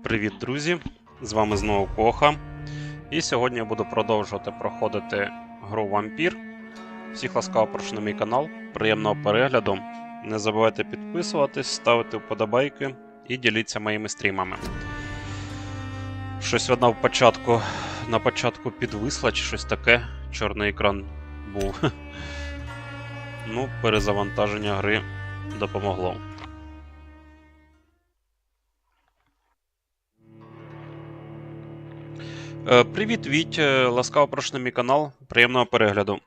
Привіт, друзі! З вами знову Коха. І сьогодні я буду продовжувати проходити гру Вампір. Всіх ласкаво прошу на мій канал. Приємного перегляду. Не забувайте підписуватись, ставити вподобайки і діліться моїми стрімами. Щось вона на початку підвисла чи щось таке. Чорний екран був. Ну, перезавантаження гри допомогло. Привіт, Віть, ласкаво прошу на мій канал, приємного перегляду.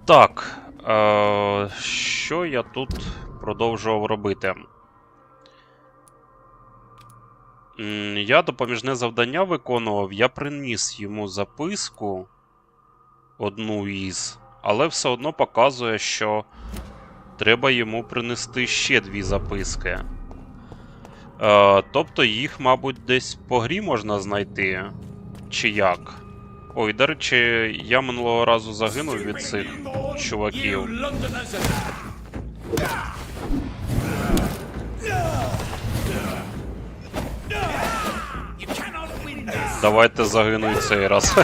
Так, що я тут продовжував робити? Я допоміжне завдання виконував, я приніс йому записку, одну із, але все одно показує, що треба йому принести ще дві записки. Тобто їх, мабуть, десь по грі можна знайти, чи як? Ой, до речі, я минулого разу загинув від цих чуваків. Давайте загину і цей раз.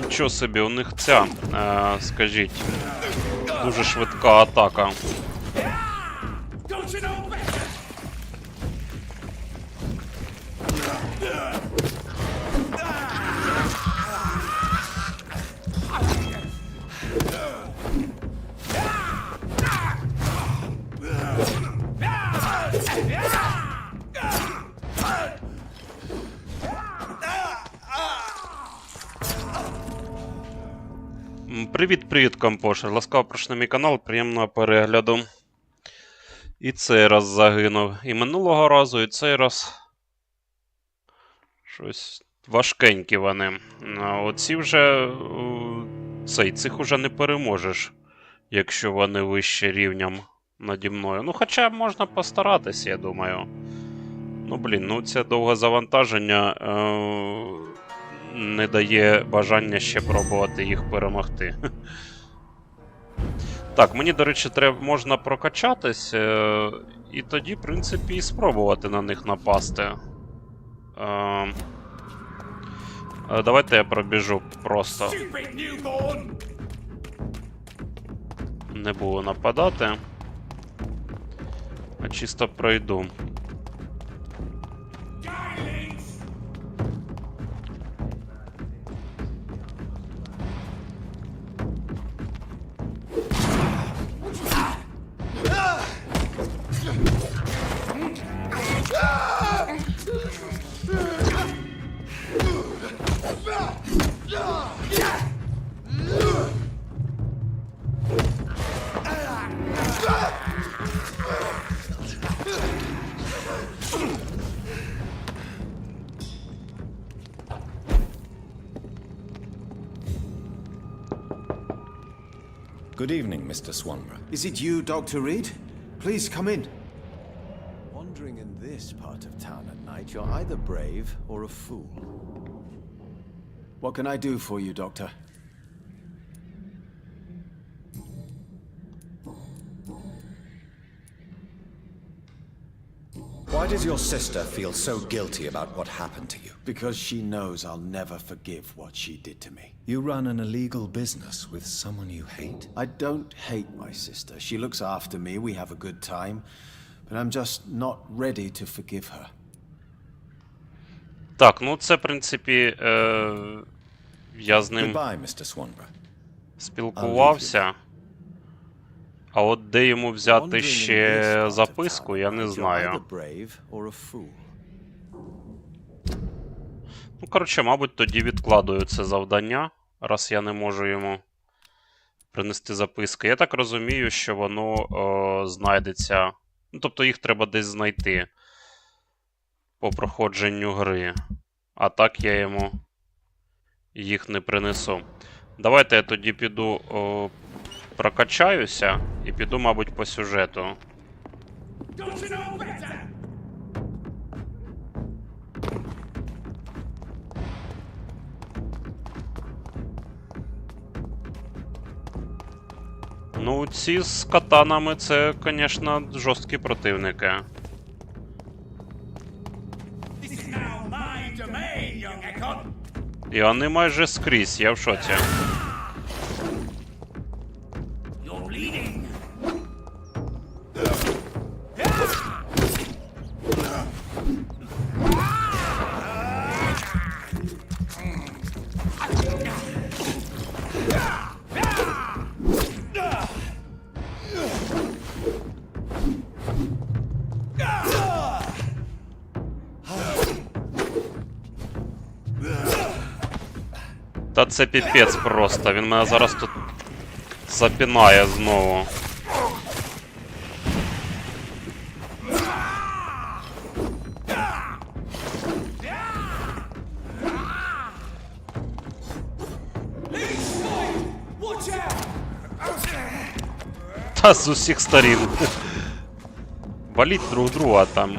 Нічого собі, у них ця, скажіть, дуже швидка атака. Привіт, компошер. Ласкаво прошу на мій канал, приємного перегляду. І цей раз загинув. І минулого разу, і цей раз. Щось важкенькі вони. Оці вже... Цих уже не переможеш, якщо вони вище рівнем наді мною. Ну, хоча можна постаратися, я думаю. Ну, блін, ну це довге завантаження... не дає бажання ще пробувати їх перемогти. Так, мені, до речі, можна прокачатись, і тоді, в принципі, і спробувати на них напасти. Давайте я пробіжу просто. Не буду нападати, а чисто пройду. Good evening, Mr. Swanborough. Is it you, Dr. Reed? Please come in. Wandering in this part of town at night, you're either brave or a fool. What can I do for you, Doctor? Why does your sister feel so guilty about what happened to you? Because she knows I'll never forgive what she did to me. You run an illegal business with someone you hate? I don't hate my sister. She looks after me, we have a good time. But I'm just not ready to forgive her. Так, ну це, в принципі, я з ним Goodbye, Mr. Swanborough. спілкувався. А от де йому взяти ще записку, я не знаю. Ну, коротше, мабуть, тоді відкладую це завдання, раз я не можу йому принести записки. Я так розумію, що воно знайдеться. Ну, тобто їх треба десь знайти по проходженню гри. А так я йому їх не принесу. Давайте я тоді піду прокачаюся і піду, мабуть, по сюжету. Ну, ці з катанами це, звісно, жорсткі противники. І вони майже скрізь, я в шоці. Та це піпець просто, він мене зараз тут запінає знову. Та з усіх сторін. Валіть друг друга там.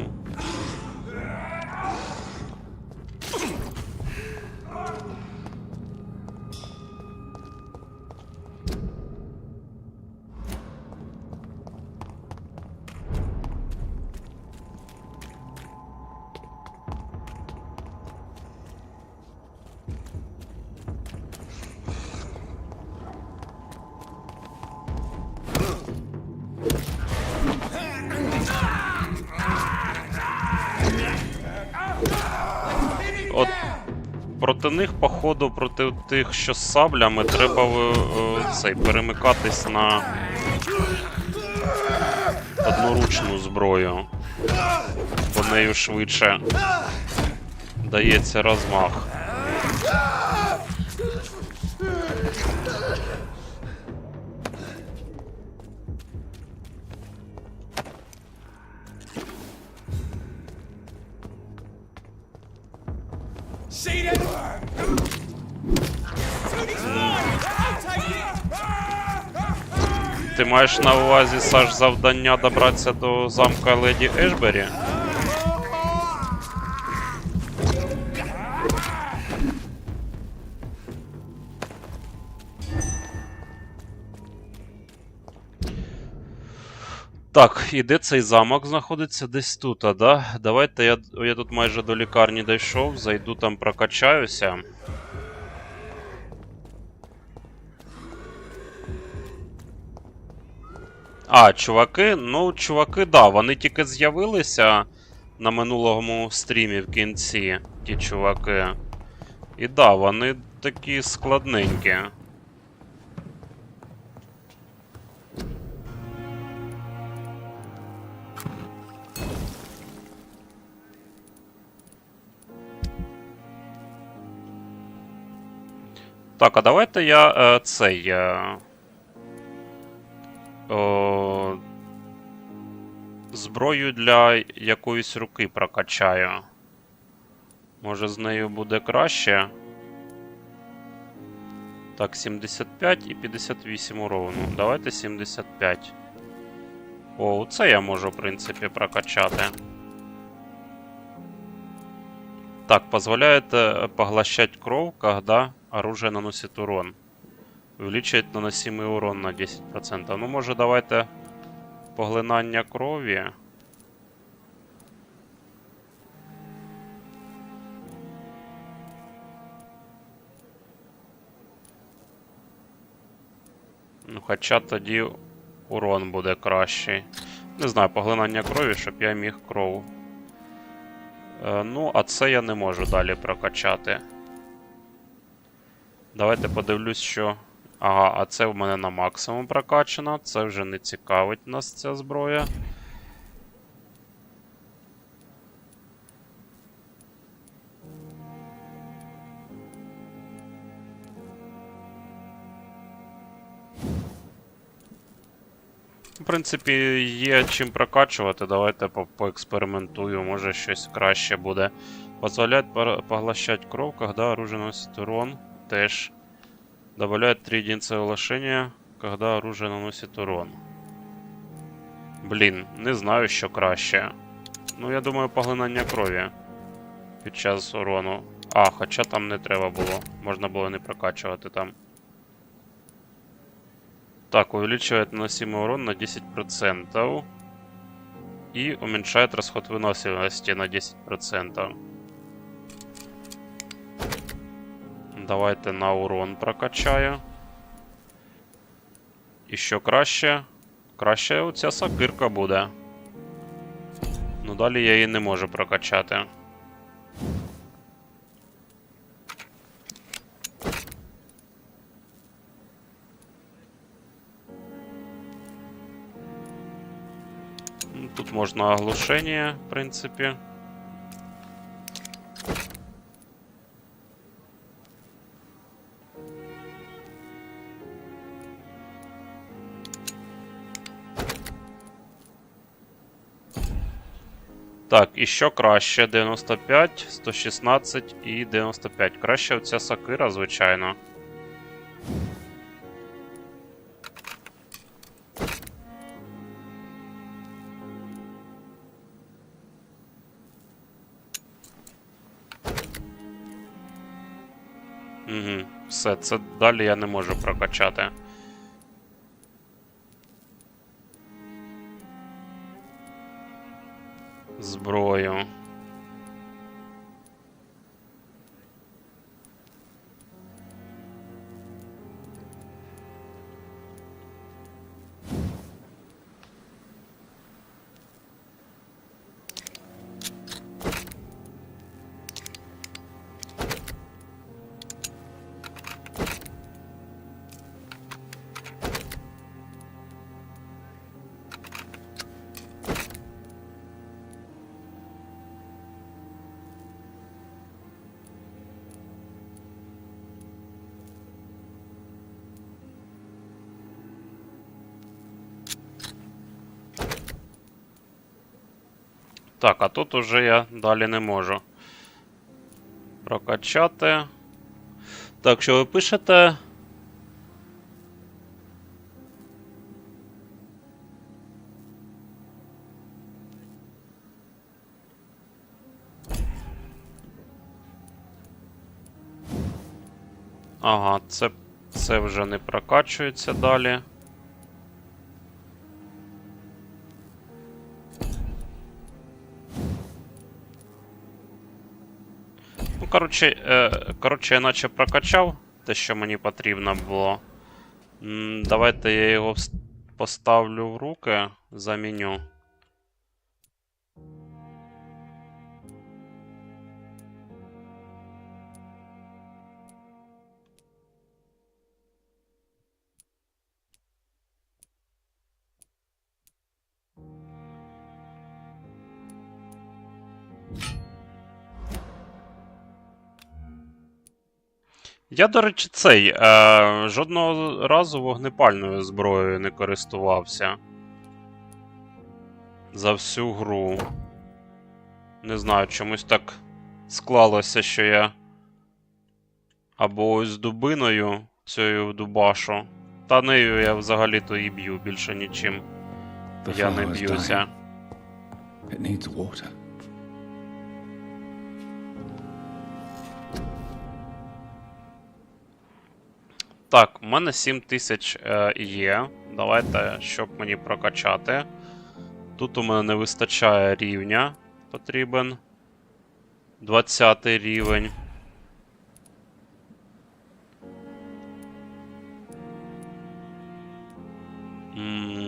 От проти них, походу, проти тих, що з саблями, треба перемикатись на одноручну зброю, бо нею швидше дається розмах. Ти маєш на увазі, Саш, завдання добратися до замка Леді Ешбері? Так, і де цей замок знаходиться? Десь тут, да? Давайте я тут майже до лікарні дійшов, зайду там прокачаюся. А, чуваки? Ну, чуваки, да, вони тільки з'явилися на минулому стрімі в кінці, ті чуваки. І да, вони такі складненькі. Так, а давайте я зброю для якоїсь руки прокачаю. Може, з нею буде краще? Так, 75 і 58 урону. Давайте 75. О, це я можу, в принципі, прокачати. Так, позволяет поглощать кровь, когда оружие наносит урон. Увеличивает наносимый урон на 10%. Ну, може, давайте поглинання крові. Ну, хоча тоді урон буде кращий. Не знаю, поглинання крові, щоб я міг кров. Ну, а це я не можу далі прокачати. Давайте подивлюсь, що... Ага, а це в мене на максимум прокачано. Це вже не цікавить нас ця зброя. В принципі, є чим прокачувати. Давайте поекспериментую, може щось краще буде. Позволяет поглощать кровь, когда оружие наносит урон. Теж. Добавляет 3 единицы улучшения, когда оружие наносит урон. Блін, не знаю, що краще. Ну, я думаю, поглинання крові під час урону. А, хоча там не треба було. Можна було не прокачувати там. Так, увеличивает наносимый урон на 10%. И уменьшает расход выносливости на 10%. Давайте на урон прокачаю. І що краще? Краще оця сокирка буде. Ну далі я її не можу прокачати. Тут можна оглушення, в принципі. Так, і що краще? 95, 116 і 95. Краще оця сокира, звичайно. Угу, все, це далі я не можу прокачати. Зброю. Так, а тут уже я далі не можу прокачати. Так, що ви пишете? Ага, це вже не прокачується далі. Коротше, я наче прокачав те, що мені потрібно було. Давайте я його поставлю в руки, заміню. Я, до речі, жодного разу вогнепальною зброєю не користувався. За всю гру. Не знаю, чомусь так склалося, що я або ось дубиною цією дубашу. Та нею я взагалі-то і б'ю, більше нічим. Я не б'юся. Так, у мене 7000 є. Давайте, щоб мені прокачати. Тут у мене не вистачає рівня. Потрібен 20 рівень.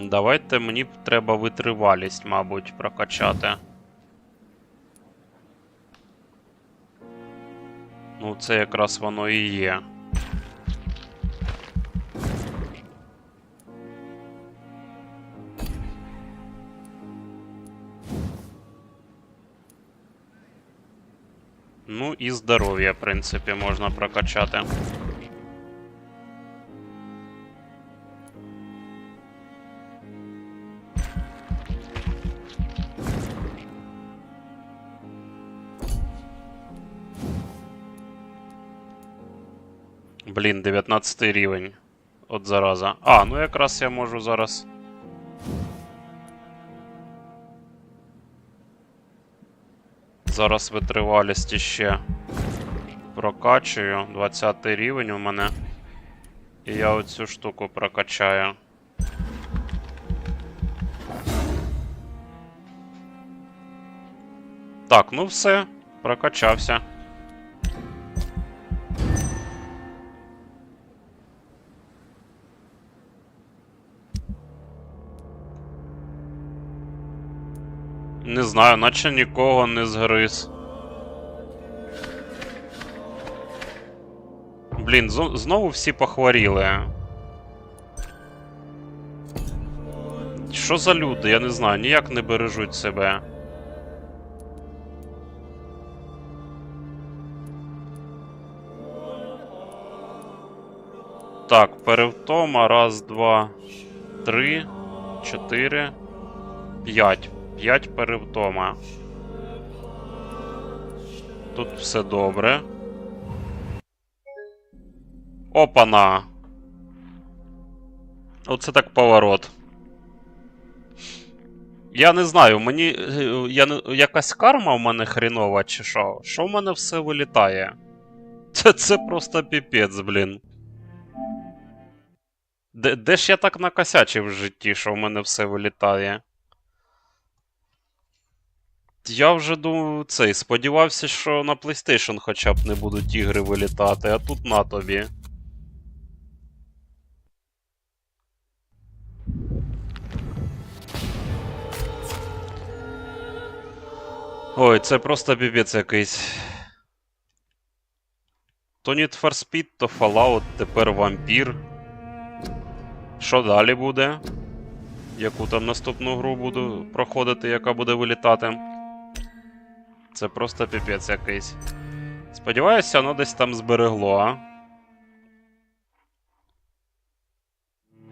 Давайте, мені треба витривалість, мабуть, прокачати. Ну, це якраз воно і є. Ну і здоров'я, в принципі, можна прокачати. Блін, 19 рівень. От зараза. А, ну якраз я можу зараз... Зараз витривалість ще прокачую. 20 рівень у мене. І я оцю штуку прокачаю. Так, ну все. Прокачався. Не знаю, наче нікого не згриз. Блін, знову всі похворіли. Що за люди? Я не знаю, ніяк не бережуть себе. Так, перевтома. Раз, два, три, 4, 5. 5 перевтома. Тут все добре. Опана! Оце так поворот. Я не знаю, мені... якась карма в мене хрінова, чи що? Що в мене все вилітає? Це просто піпець, блін. Де ж я так накосячив в житті, що в мене все вилітає? Я вже думав, сподівався, що на PlayStation хоча б не будуть ігри вилітати, а тут на тобі. Ой, це просто піпець якийсь. То Need for Speed, то Fallout, тепер Vampyr. Що далі буде? Яку там наступну гру буду проходити, яка буде вилітати? Це просто піпець якийсь. Сподіваюся, воно десь там зберегло, а?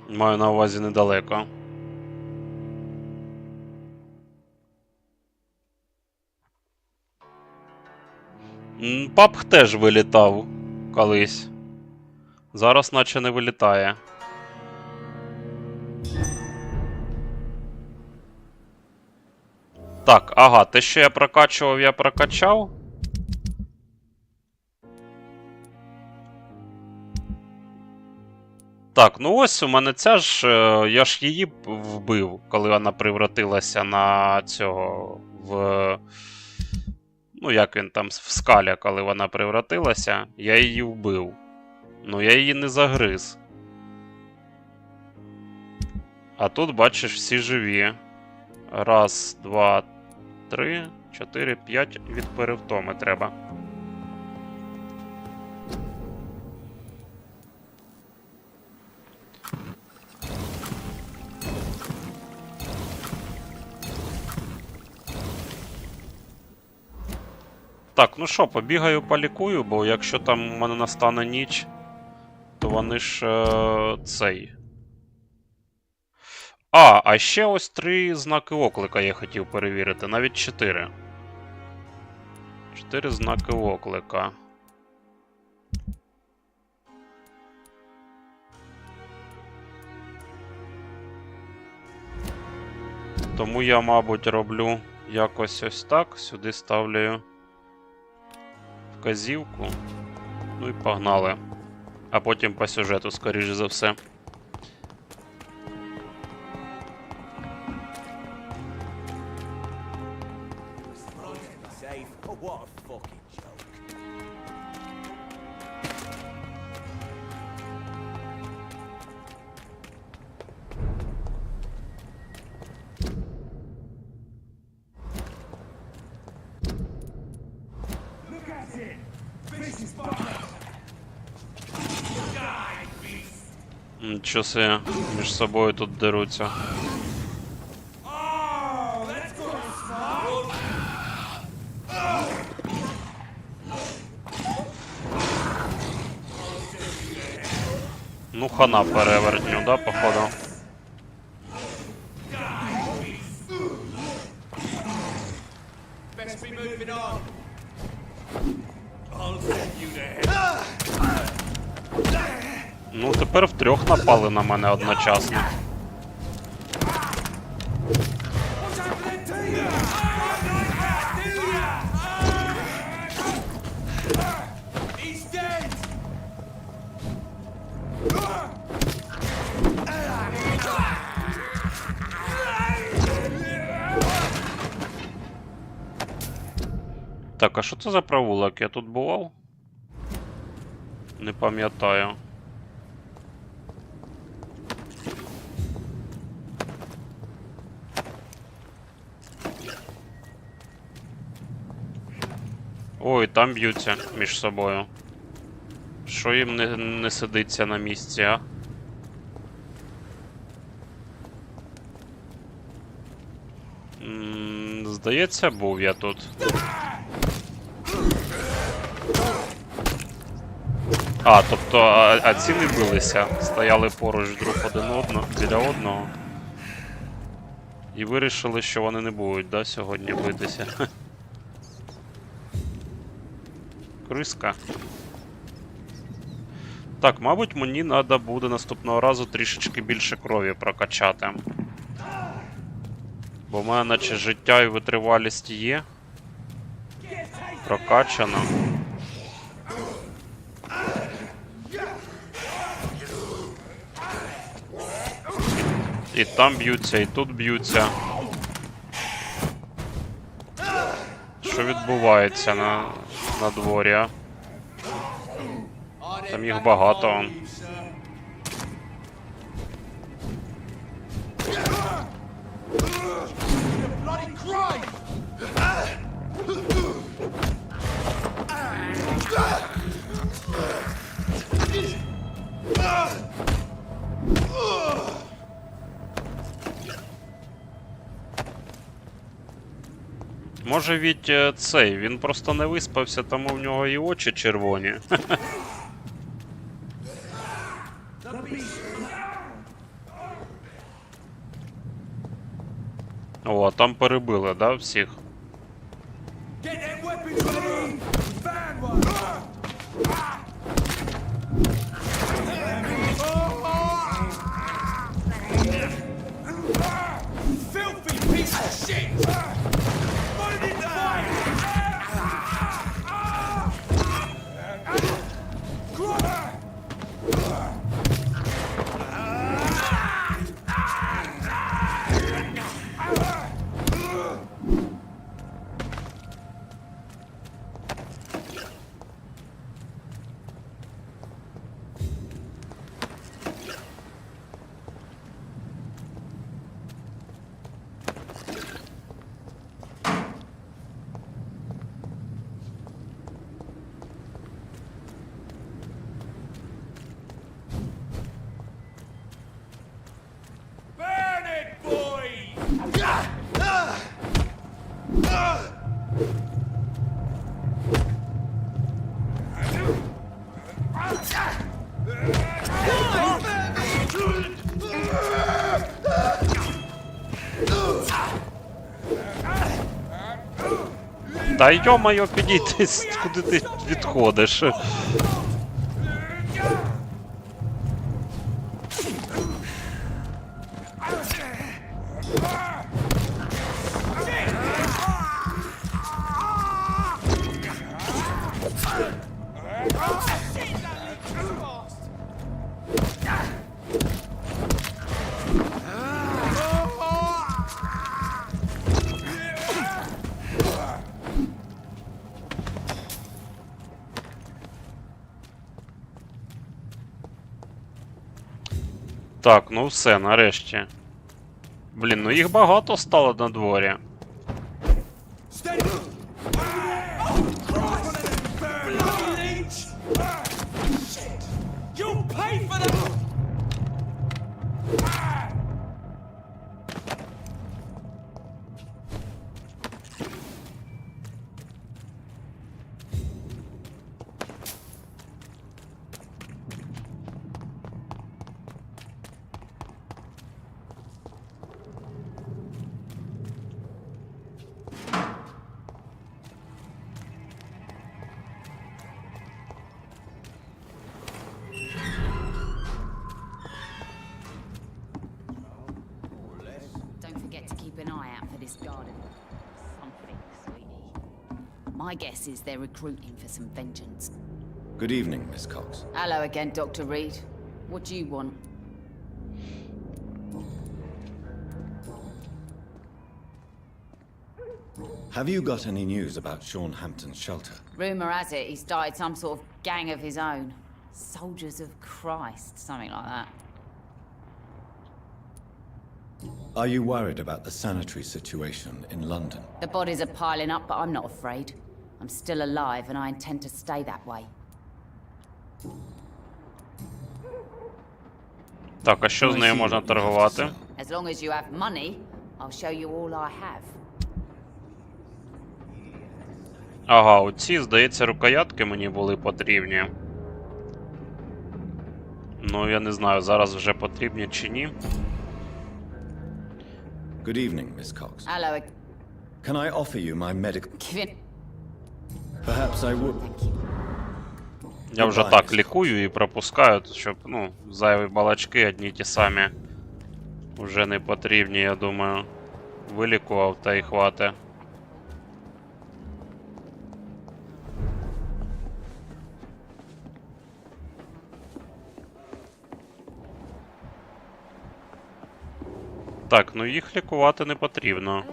Маю на увазі недалеко. PUBG теж вилітав колись. Зараз наче не вилітає. Так, ага, те, що я прокачав. Так, ну ось у мене ця ж, я ж її вбив, коли вона превратилася на цього, ну як він там, в скаля, коли вона превратилася, я її вбив. Ну я її не загриз. А тут, бачиш, всі живі. Раз, два, 3, 4, 5 від перевтоми треба. Так, ну що, побігаю, полікую, бо якщо там у мене настане ніч, то вони ж цей... А ще ось 3 знаки оклика я хотів перевірити, навіть 4. 4 знаки оклика. Тому я, мабуть, роблю якось ось так. Сюди ставлю вказівку. Ну і погнали. А потім по сюжету, скоріш за все. Нічого себе, між собою тут деруться. Ну, хана перевертню, да, походу? Ну, тепер втрьох напали на мене одночасно. Так, а що це за провулок? Я тут бував? Не пам'ятаю. Ой, там б'ються між собою. Що їм не сидиться на місці, а? Здається, був я тут. А, тобто, а ці не билися. Стояли поруч друг біля одного. І вирішили, що вони не будуть, да, сьогодні битися. Криска. Так, мабуть, мені треба буде наступного разу трішечки більше крові прокачати. Бо в мене наче життя і витривалість є. Прокачано. І там б'ються, і тут б'ються. Що відбувається на дворі, а? Там їх багато. Може від цей, він просто не виспався, тому в нього і очі червоні. О, а там перебили, да, всіх? Та йо-моє, підійди, куди ти відходиш? Так, ну все, нарешті. Блін, ну їх багато стало на дворі. My guess is they're recruiting for some vengeance. Good evening, Miss Cox. Hello again, Dr. Reed. What do you want? Have you got any news about Sean Hampton's shelter? Rumour has it he started some sort of gang of his own. Soldiers of Christ, something like that. Are you worried about the sanitary situation in London? The bodies are piling up, but I'm not afraid. I'm still alive and I intend to stay that way. Так, а що з нею можна торгувати? As long as you have money, I'll show you all I have. Ага, оці, здається, рукоятки мені були потрібні. Ну, я не знаю, зараз вже потрібні чи ні. Good evening, Miss Cox. Hello. Can I offer you my medical... Give it. Perhaps I would... Я вже так лікую і пропускаю, щоб, ну, зайві балачки одні ті самі вже не потрібні, я думаю. Вилікував та й хвати. Так, ну їх лікувати не потрібно.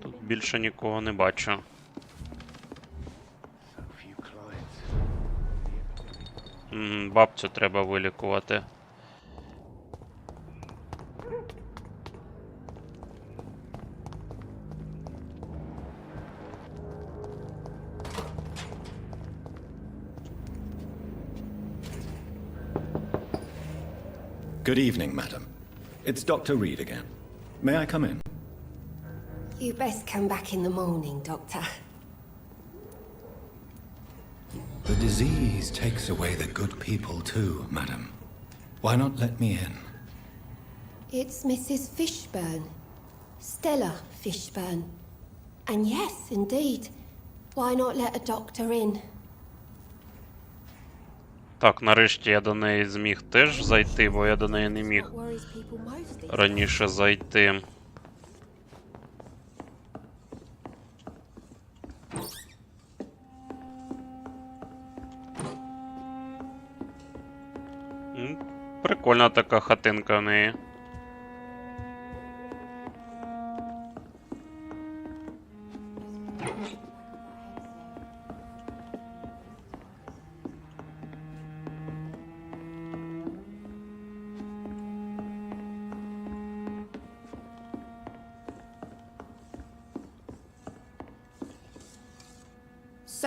Тут більше нікого не бачу. Бабцю треба вилікувати. Good evening, madam. It's Dr. Reed again. May I come in? You best come back in the morning, Doctor. The disease takes away the good people too, madam. Why not let me in? It's Mrs. Fishburne. Stella Fishburne. And yes, indeed. Why not let a doctor in? Так, нарешті я до неї зміг теж зайти, бо я до неї не міг раніше зайти. Прикольна така хатинка в неї.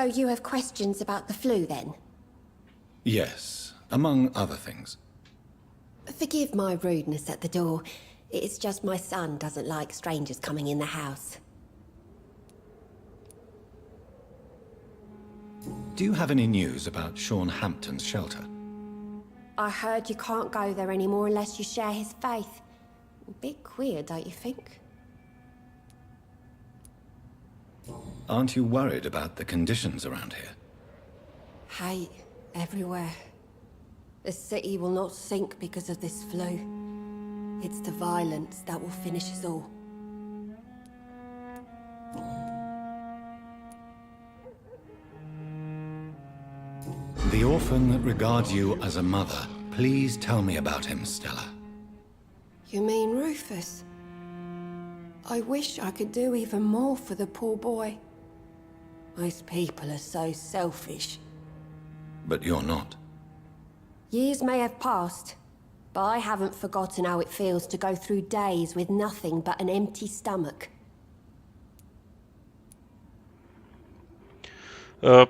So you have questions about the flu, then? Yes, among other things. Forgive my rudeness at the door. It's just my son doesn't like strangers coming in the house. Do you have any news about Sean Hampton's shelter? I heard you can't go there anymore unless you share his faith. A bit queer, don't you think? Aren't you worried about the conditions around here? Hate everywhere. The city will not sink because of this flu. It's the violence that will finish us all. The orphan that regards you as a mother. Please tell me about him, Stella. You mean Rufus? I wish I could do even more for the poor boy. Most people are so selfish. But you're not. Years may have passed, but I haven't forgotten how it feels to go through days with nothing but an empty stomach.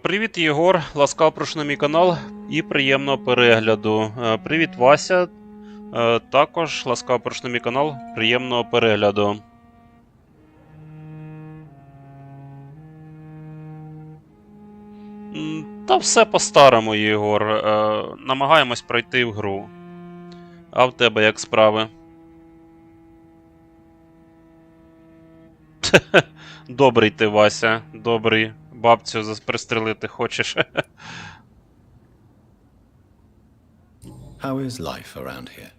Привіт, Єгор. Ласкаво прошу на мій канал і приємного перегляду. Привіт, Вася. Також ласкаво прошу на мій канал. Приємного перегляду. Та все по-старому, Єгор. Намагаємось пройти в гру. А в тебе як справи? Добрий ти, Вася. Добрий. Бабцю пристрелити хочеш. How is life around here?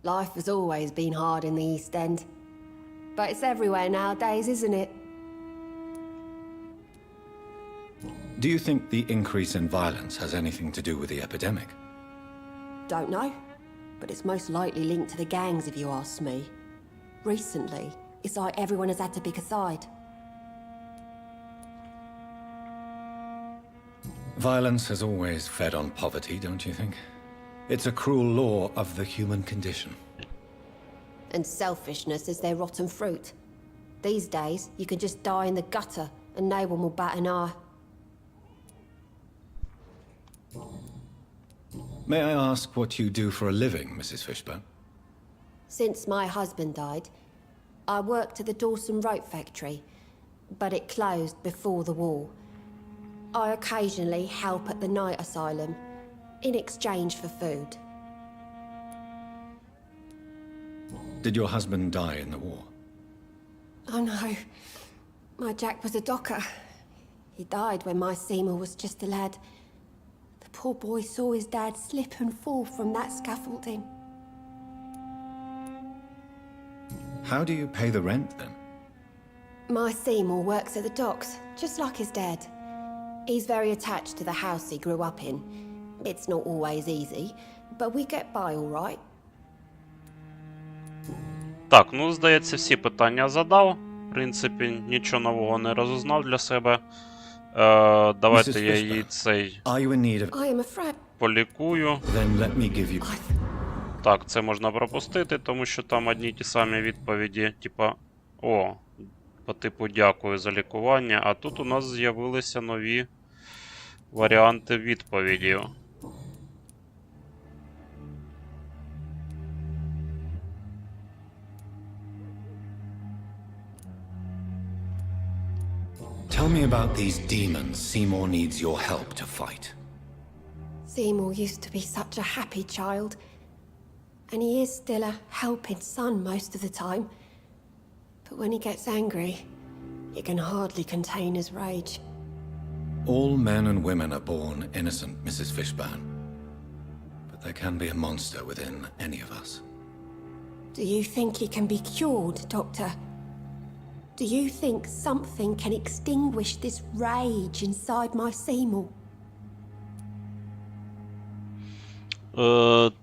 Life has always been hard in the East End. But it's everywhere nowadays, isn't it? Do you think the increase in violence has anything to do with the epidemic? Don't know. But it's most likely linked to the gangs, if you ask me. Recently, it's like everyone has had to pick a side. Violence has always fed on poverty, don't you think? It's a cruel law of the human condition. And selfishness is their rotten fruit. These days, you can just die in the gutter and no one will bat an eye. May I ask what you do for a living, Mrs. Fishburne? Since my husband died, I worked at the Dawson Rope factory, but it closed before the war. I occasionally help at the night asylum, in exchange for food. Did your husband die in the war? Oh no, my Jack was a docker. He died when my Seymour was just a lad. The poor boy saw his dad slip and fall from that scaffolding. How do you pay the rent then? My Seymour works at the docks, just like his dad. He's very attached to the house he grew up in. It's not always easy, but we get by all right. Так, ну, здається, всі питання задав. В принципі, нічого нового не розузнав для себе. Давайте я її цей Are you in need of... I am afraid. полікую. Then let me give you... Так, це можна пропустити, тому що там одні й ті самі відповіді, типа, о, по типу дякую за лікування, а тут у нас з'явилися нові варіанти відповідів. Tell me about these demons Seymour needs your help to fight. Seymour used to be such a happy child, and he is still a helping son most of the time. But when he gets angry, he can hardly contain his rage. All men and women are born innocent, Mrs. Fishburne. But there can be a monster within any of us. Do you think he can be cured, Doctor? Do you think something can extinguish this rage inside my Seymour?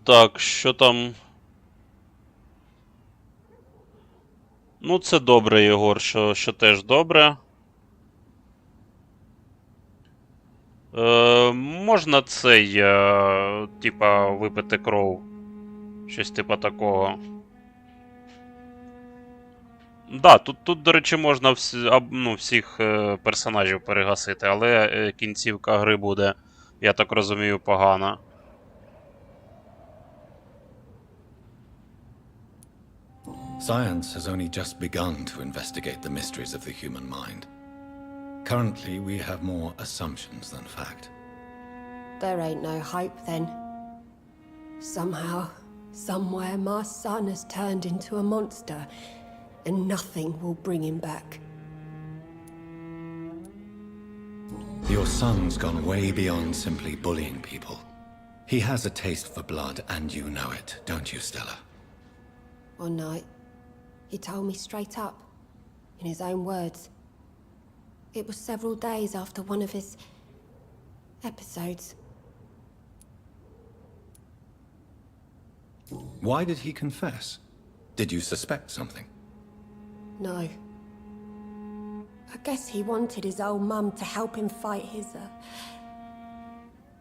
Так, що там? Ну, це добре, Єгор, що теж добре. Можна цей, типа, випити кров. Щось типа такого. Да, тут, до речі, можна всіх персонажів перегасити, але кінцівка гри буде, я так розумію, погана. Science has only just begun to investigate the mysteries of the human mind. Currently, we have more assumptions than fact. There ain't no hope then. Somehow, somewhere, my son has turned into a monster, and nothing will bring him back. Your son's gone way beyond simply bullying people. He has a taste for blood, and you know it, don't you, Stella? One night, he told me straight up, in his own words. It was several days after one of his episodes. Why did he confess? Did you suspect something? No. I guess he wanted his old mum to help him fight his,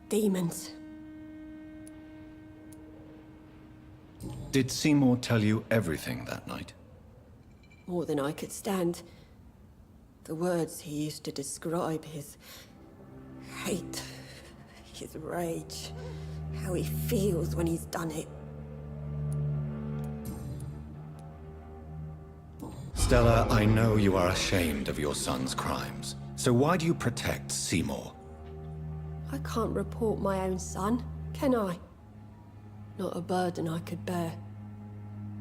demons. Did Seymour tell you everything that night? More than I could stand. The words he used to describe his hate, his rage, how he feels when he's done it. Stella, I know you are ashamed of your son's crimes. So why do you protect Seymour? I can't report my own son, can I? Not a burden I could bear.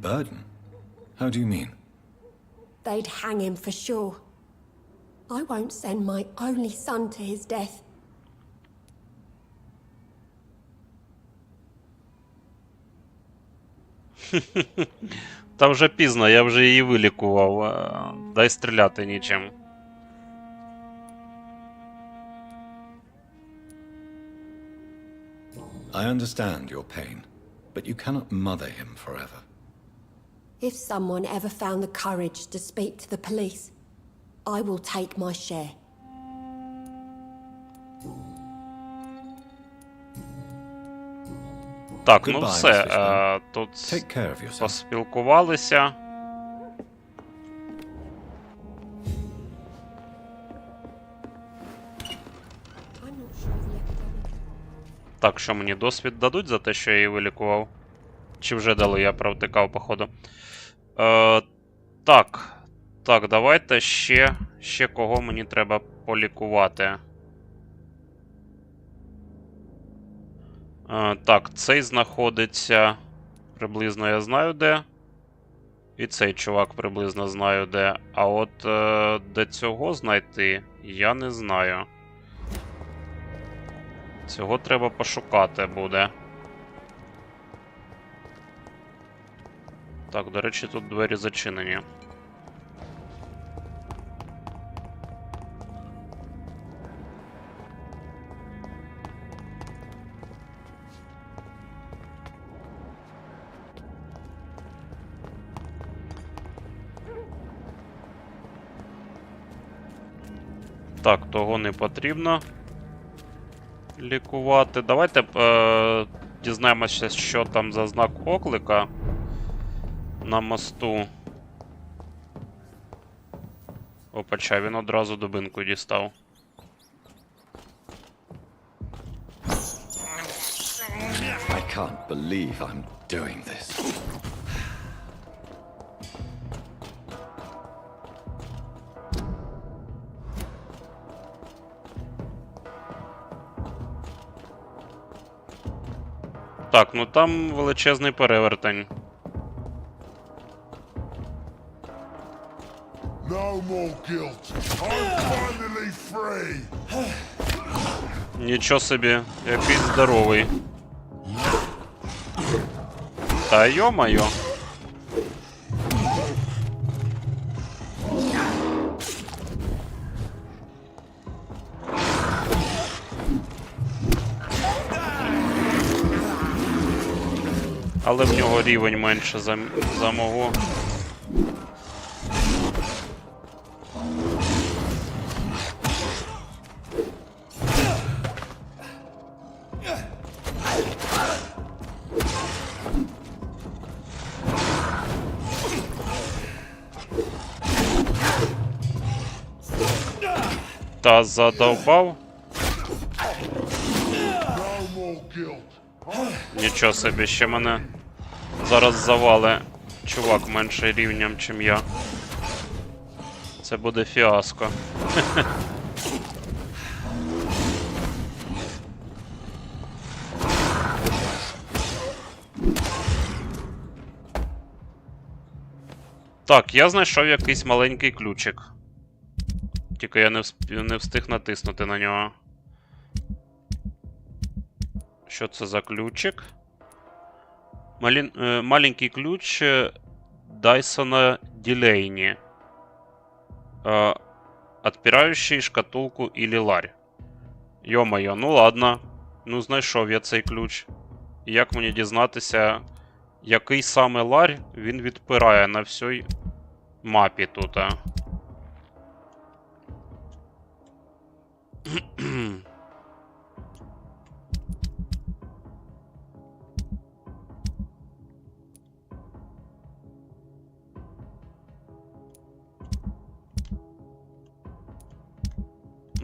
Burden? How do you mean? They'd hang him for sure. I won't send my only son to his death. Та вже пізно, я вже її вилікував. Дай стріляти нічим. I understand your pain, but you cannot mother him forever. If someone ever found the courage to speak to the police, I will take my share. Так, ну Goodbye, все. Mr. Fishman. Тут Take care of yourself. поспілкувалися. I'm not sure of the epidemic. Так, що мені досвід дадуть за те, що я її вилікував? Чи вже дали, я провтикав, походу. Так. Так, давайте ще кого мені треба полікувати. Так, цей знаходиться приблизно я знаю де. І цей чувак приблизно знаю де. А от де цього знайти, я не знаю. Цього треба пошукати буде. Так, до речі, тут двері зачинені. Так, того не потрібно лікувати. Давайте дізнаємося, що там за знак оклика на мосту. Опача, він одразу дубинку дістав. I can't believe I'm doing this. Так, ну там величезний перевертень. No more guilt. I'm finally free. Нічого собі, який здоровий. Та йо-майо. Але в нього рівень менше за мого. Та задовбав. No more guilt. Нічого собі, ще мене зараз завалить чувак менше рівнем, чим я. Це буде фіаско. Так, я знайшов якийсь маленький ключик. Тільки я не встиг натиснути на нього. Що це за ключик? Маленький ключ Дайсона Дилейни. Отпирающий шкатулку или ларь. Йо-моє, ну ладно. Ну, знайшов я цей ключ. І як мені дізнатися, який саме ларь він відпирає на всій мапі тут?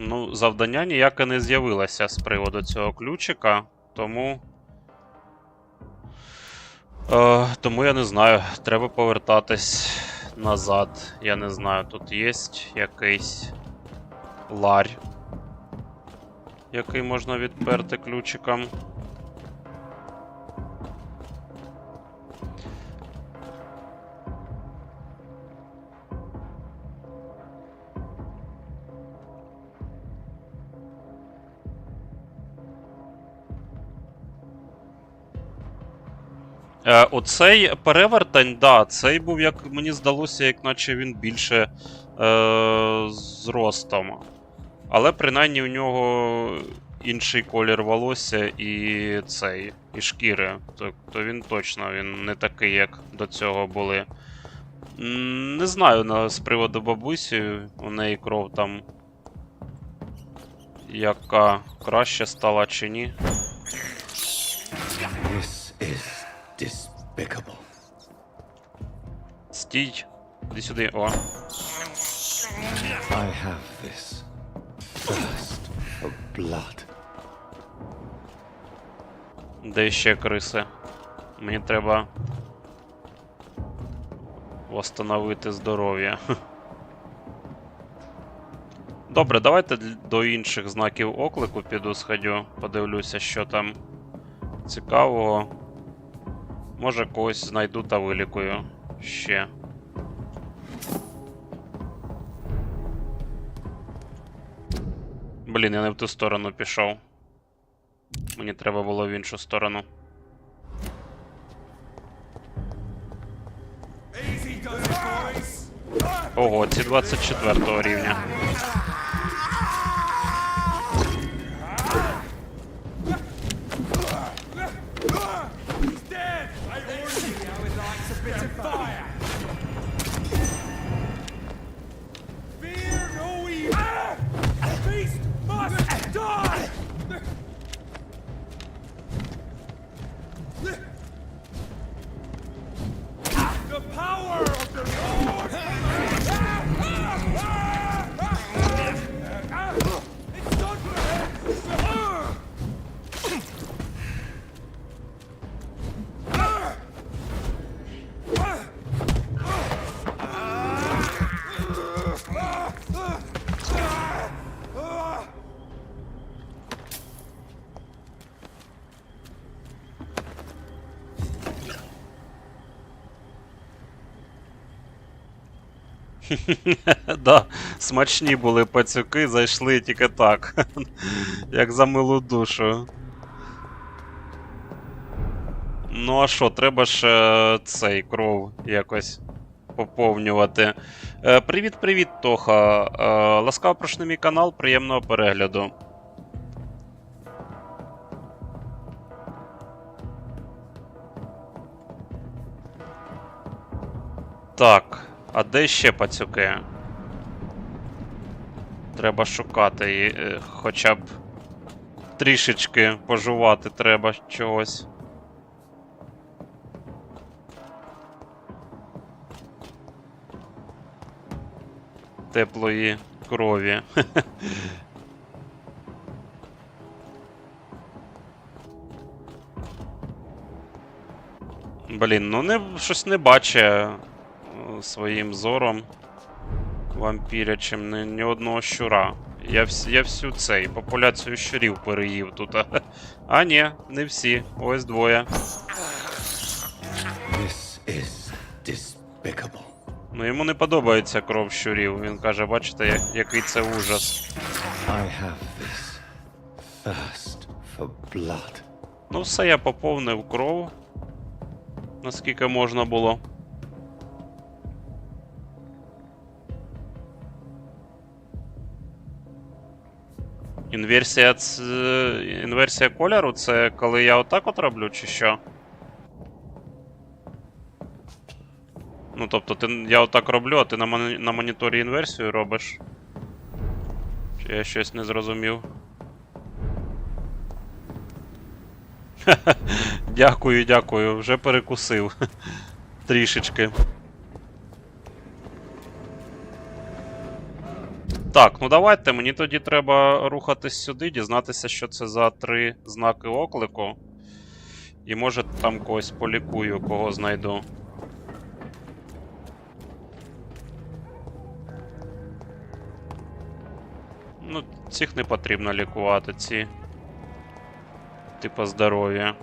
Ну, завдання ніяке не з'явилося з приводу цього ключика, тому... Тому я не знаю, треба повертатись назад. Я не знаю, тут є якийсь ларь, який можна відперти ключиком. Оцей перевертень, да, цей був, як мені здалося, як наче він більше зростом. Але принаймні у нього інший колір волосся і цей, і шкіри. То він точно він не такий, як до цього були. Не знаю з приводу бабусі, у неї кров там яка краще стала чи ні. This is despicable. Стій. Іди сюди, о. I have this thirst for blood. Де ще криси? Мені треба восстановити здоров'я. Добре, давайте до інших знаків оклику піду сходю, подивлюся, що там цікавого. Може, когось знайду та вилікую ще. Блін, я не в ту сторону пішов. Мені треба було в іншу сторону. Ого, ці 24 рівня. Да, смачні були пацюки, зайшли тільки так. Як за милу душу. Ну а що, треба ж цей кров якось поповнювати. Привіт-привіт, Тоха. Ласкаво прошу на мій канал, приємного перегляду. Так. А де ще пацюки? Треба шукати, хоча б трішечки пожувати треба чогось. Теплої крові. Блін, ну щось не бачу своїм зором вампірячим ні одного щура. Я всю цей популяцію щурів переїв тут. А ні, не всі. Ось двоє. This is despicable. Ну йому не подобається кров щурів. Він каже, бачите, який це ужас. I have this thirst for blood. Ну все, я поповнив кров. Наскільки можна було. Інверсія кольору, це коли я отак от роблю, чи що? Ну, тобто, я отак роблю, а ти на моніторі інверсію робиш? Чи я щось не зрозумів? Дякую, дякую, вже перекусив. Трішечки. Так, ну давайте, мені тоді треба рухатись сюди, дізнатися, що це за 3 знаки оклику. І може там когось полікую, кого знайду. Ну, цих не потрібно лікувати, ці типа здоров'я.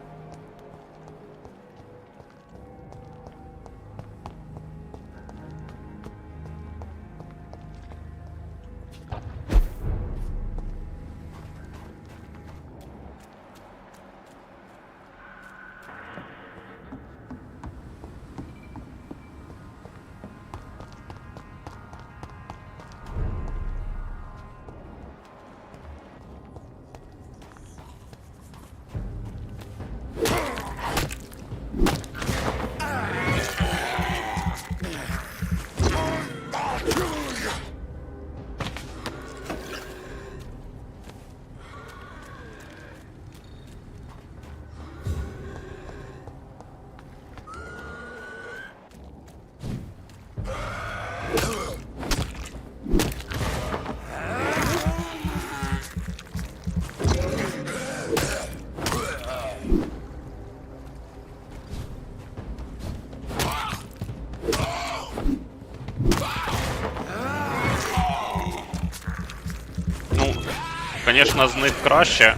Звісно, з них краще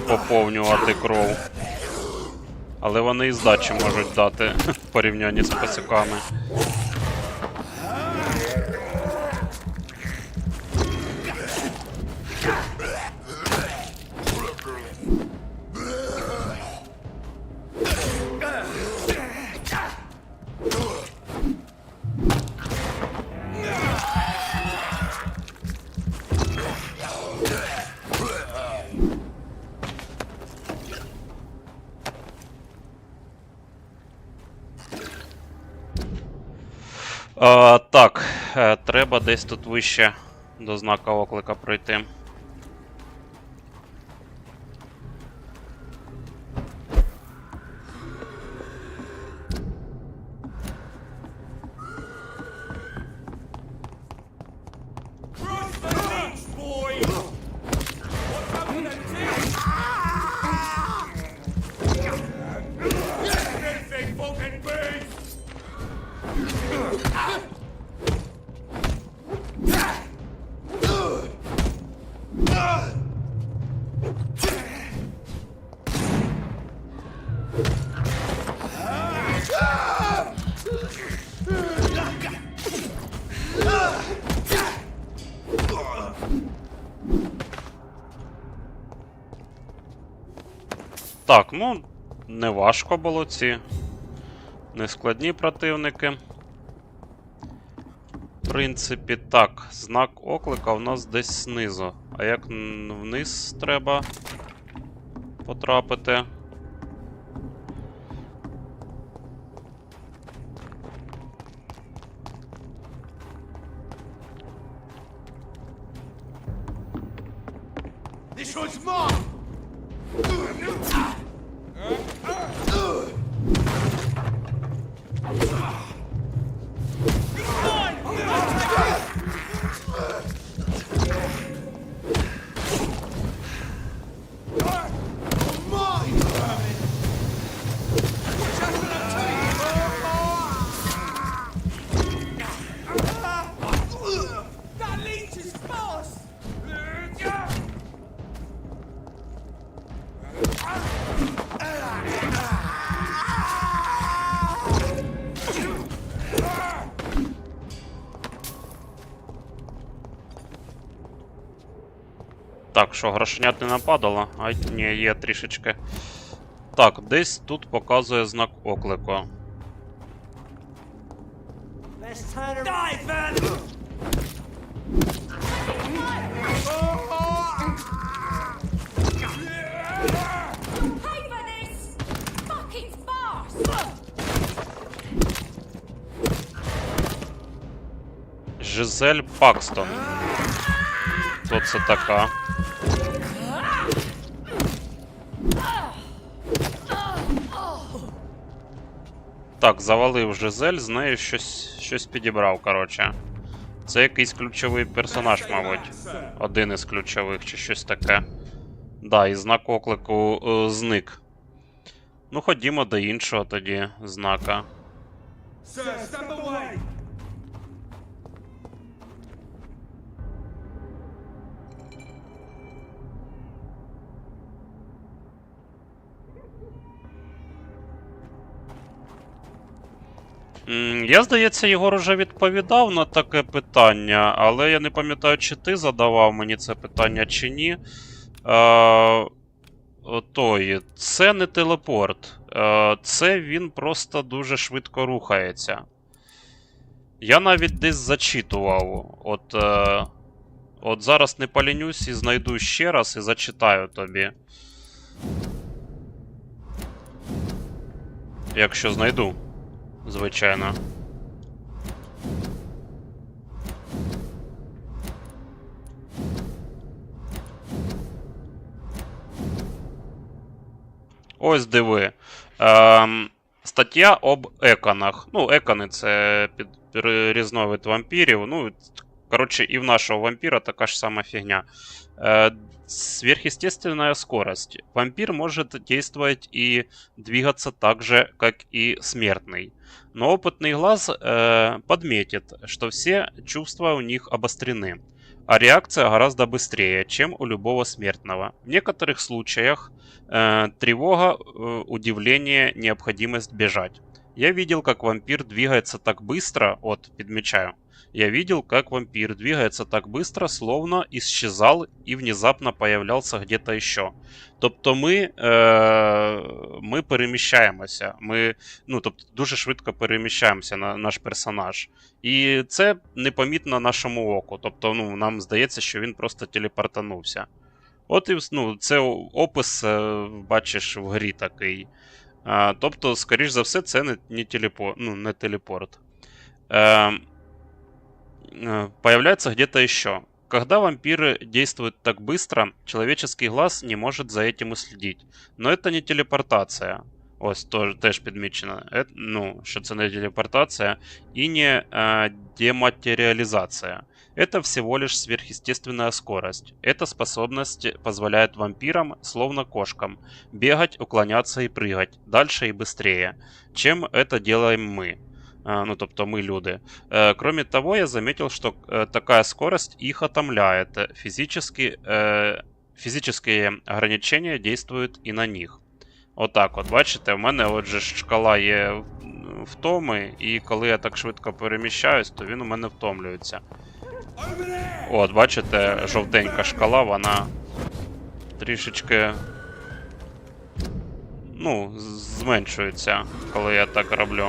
поповнювати кров. Але вони і здачі можуть дати в порівнянні з пацюками. Так, треба десь тут вище до знака оклика пройти. Так, ну, не важко було ці нескладні противники. В принципі, так, знак оклика у нас десь знизу. А як вниз треба потрапити? This one's mine! Так, що, грошенят не нападало? А, ні, є трішечки. Так, десь тут показує знак оклику. Жизель Пакстон. Хто це така? Так, завалив Жизель, з нею щось підібрав, коротше. Це якийсь ключовий персонаж, мабуть. Один із ключових, чи щось таке. Да, і знак оклику зник. Ну, ходімо до іншого тоді знака. Я, здається, Єгор уже відповідав на таке питання, але я не пам'ятаю, чи ти задавав мені це питання, чи ні. Це не телепорт. Це він просто дуже швидко рухається. Я навіть десь зачитував. От зараз не полінюсь і знайду ще раз і зачитаю тобі. Якщо знайду. Звичайно. Ось диви. Стаття об еконах. Ну, екони це різновид вампірів. Ну, коротше, і в нашого вампіра така ж сама фігня. Сверхъестественная скорость. Вампир может действовать и двигаться так же, как и смертный. Но опытный глаз подметит, что все чувства у них обострены, а реакция гораздо быстрее, чем у любого смертного. В некоторых случаях тревога, удивление, необходимость бежать. Я видел, как вампир двигается так быстро, подмечаю. Я видел, как вампир двигается так быстро, словно исчезал и внезапно появлялся где-то еще. Тобто ми переміщаємося. Тобто дуже швидко переміщаємося наш персонаж. І це непомітно нашому оку. Тобто, нам здається, що він просто телепортанувся. Це опис, бачиш, в грі такий. Тобто, скоріш за все, це не телепорт. Появляется где-то еще. Когда вампиры действуют так быстро, человеческий глаз не может за этим уследить. Но это не телепортація. Ось, теж підмічено. Що це не телепортація і не дематериализация. Это всего лишь сверхъестественная скорость. Эта способность позволяет вампирам, словно кошкам, бегать, уклоняться и прыгать дальше и быстрее, чем это делаем мы. Тобто мы люди. Кроме того, я заметил, что такая скорость их утомляет. Физические ограничения действуют и на них. Отак от, бачите, в мене отже шкала є втоми, і коли я так швидко переміщаюсь, то він у мене втомлюється. От, бачите, жовтенька шкала, вона трішечки, зменшується, коли я так роблю.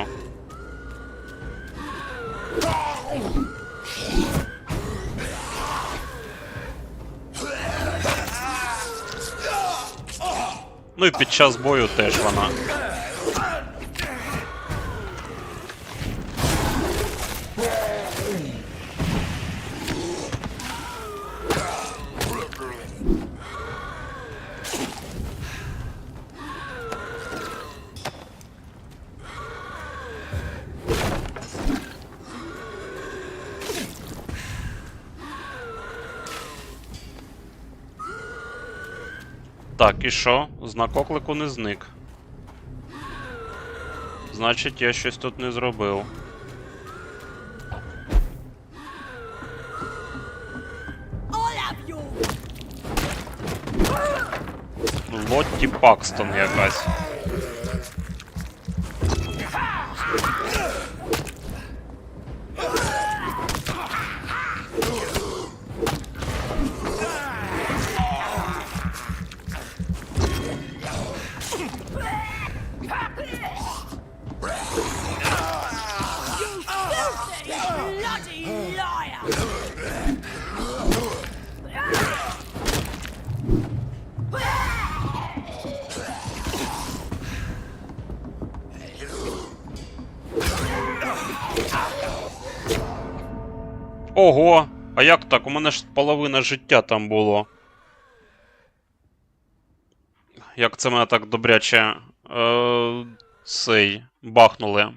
Ну і під час бою теж вона. Так, і що? Знак оклику не зник. Значить, я щось тут не зробив. Лотті Пакстон якась. Ого! А як так? У мене ж половина життя там було. Як це мене так добряче бахнули.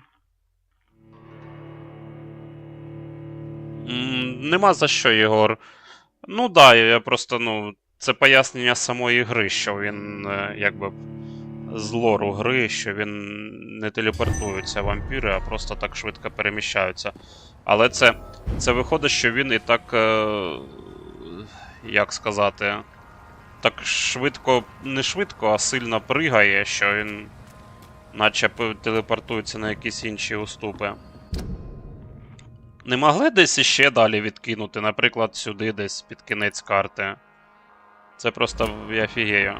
Нема за що, Єгор. Ну да, я просто, ну, це пояснення самої гри, що він, якби, з лору гри, що він не телепортуються вампіри, а просто так швидко переміщаються. Але це виходить, що він і так, як сказати, так швидко, не швидко, а сильно пригає, що він наче телепортується на якісь інші уступи. Не могли десь іще далі відкинути, наприклад, сюди десь під кінець карти. Це просто я офігею.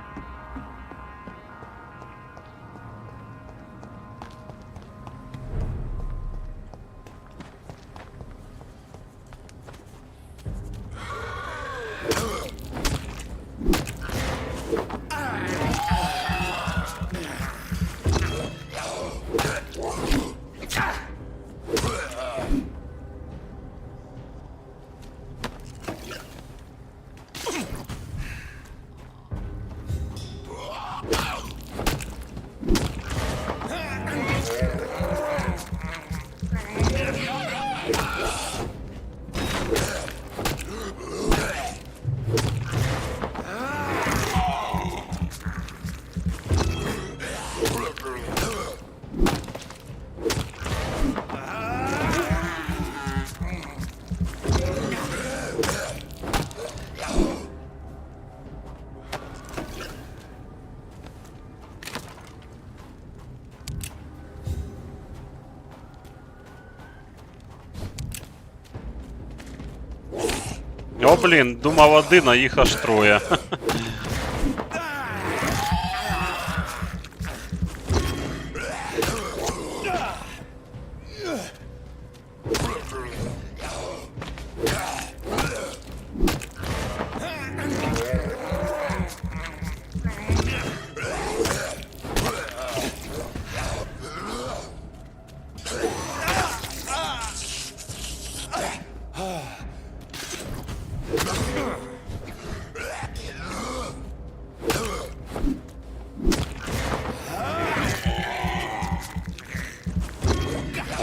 О, блін, думав один, а їх аж троє.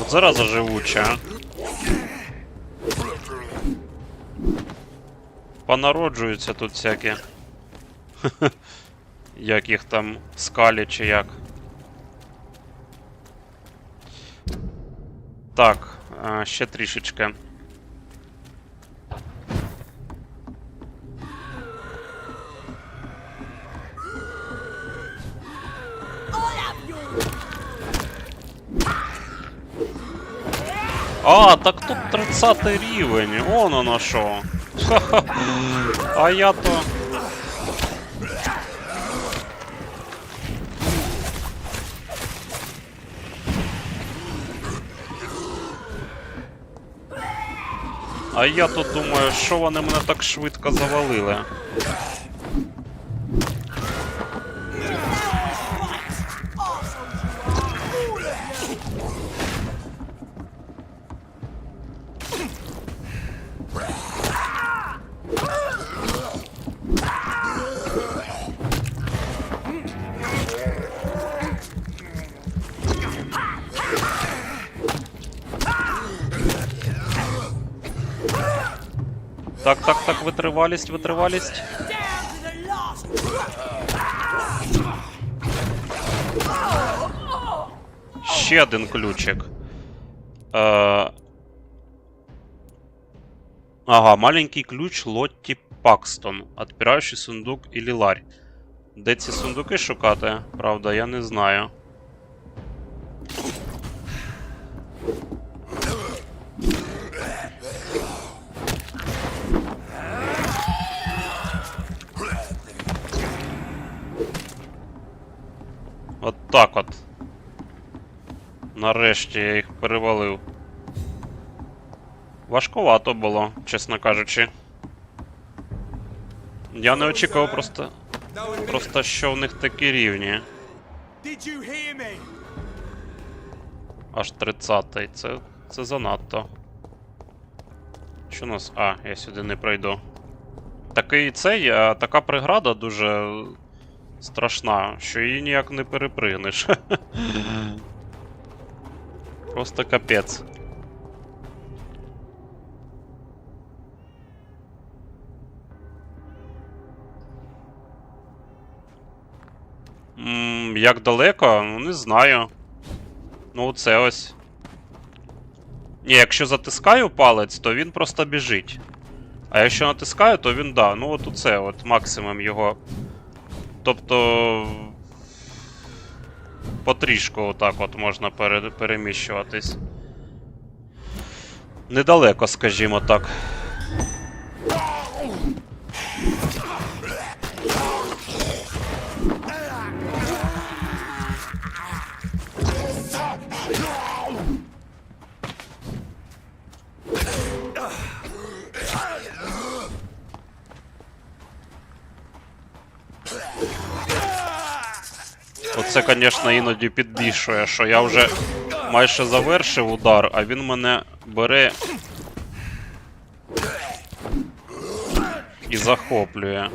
От зараза живуча. Понароджуються тут всякі. Як їх там, скалі чи як. Так, ще трішечки. А, так тут 30 рівень, он оно шо. А я то... А я тут думаю, що вони мене так швидко завалили. Так, витривалість. Ще один ключик. Ага, маленький ключ Лотті Пакстон. Отпираючий сундук і ларь. Де ці сундуки шукати? Правда, я не знаю. От так от. Нарешті я їх перевалив. Важкувато було, чесно кажучи. Я не очікував просто що в них такі рівні. Аж 30-й, це занадто. Що у нас? А, я сюди не пройду. Така преграда дуже страшна, що її ніяк не перепригнеш. Просто капець. Як далеко? Ну, не знаю. Ну, це ось. Ні, якщо затискаю палець, то він просто біжить. А якщо натискаю, то він, да. Ну, от оце, от максимум його. Тобто... Потрішку отак от можна переміщуватись. Недалеко, скажімо так. Оце, звісно, іноді підбільшує, що я вже майже завершив удар, а він мене бере і захоплює.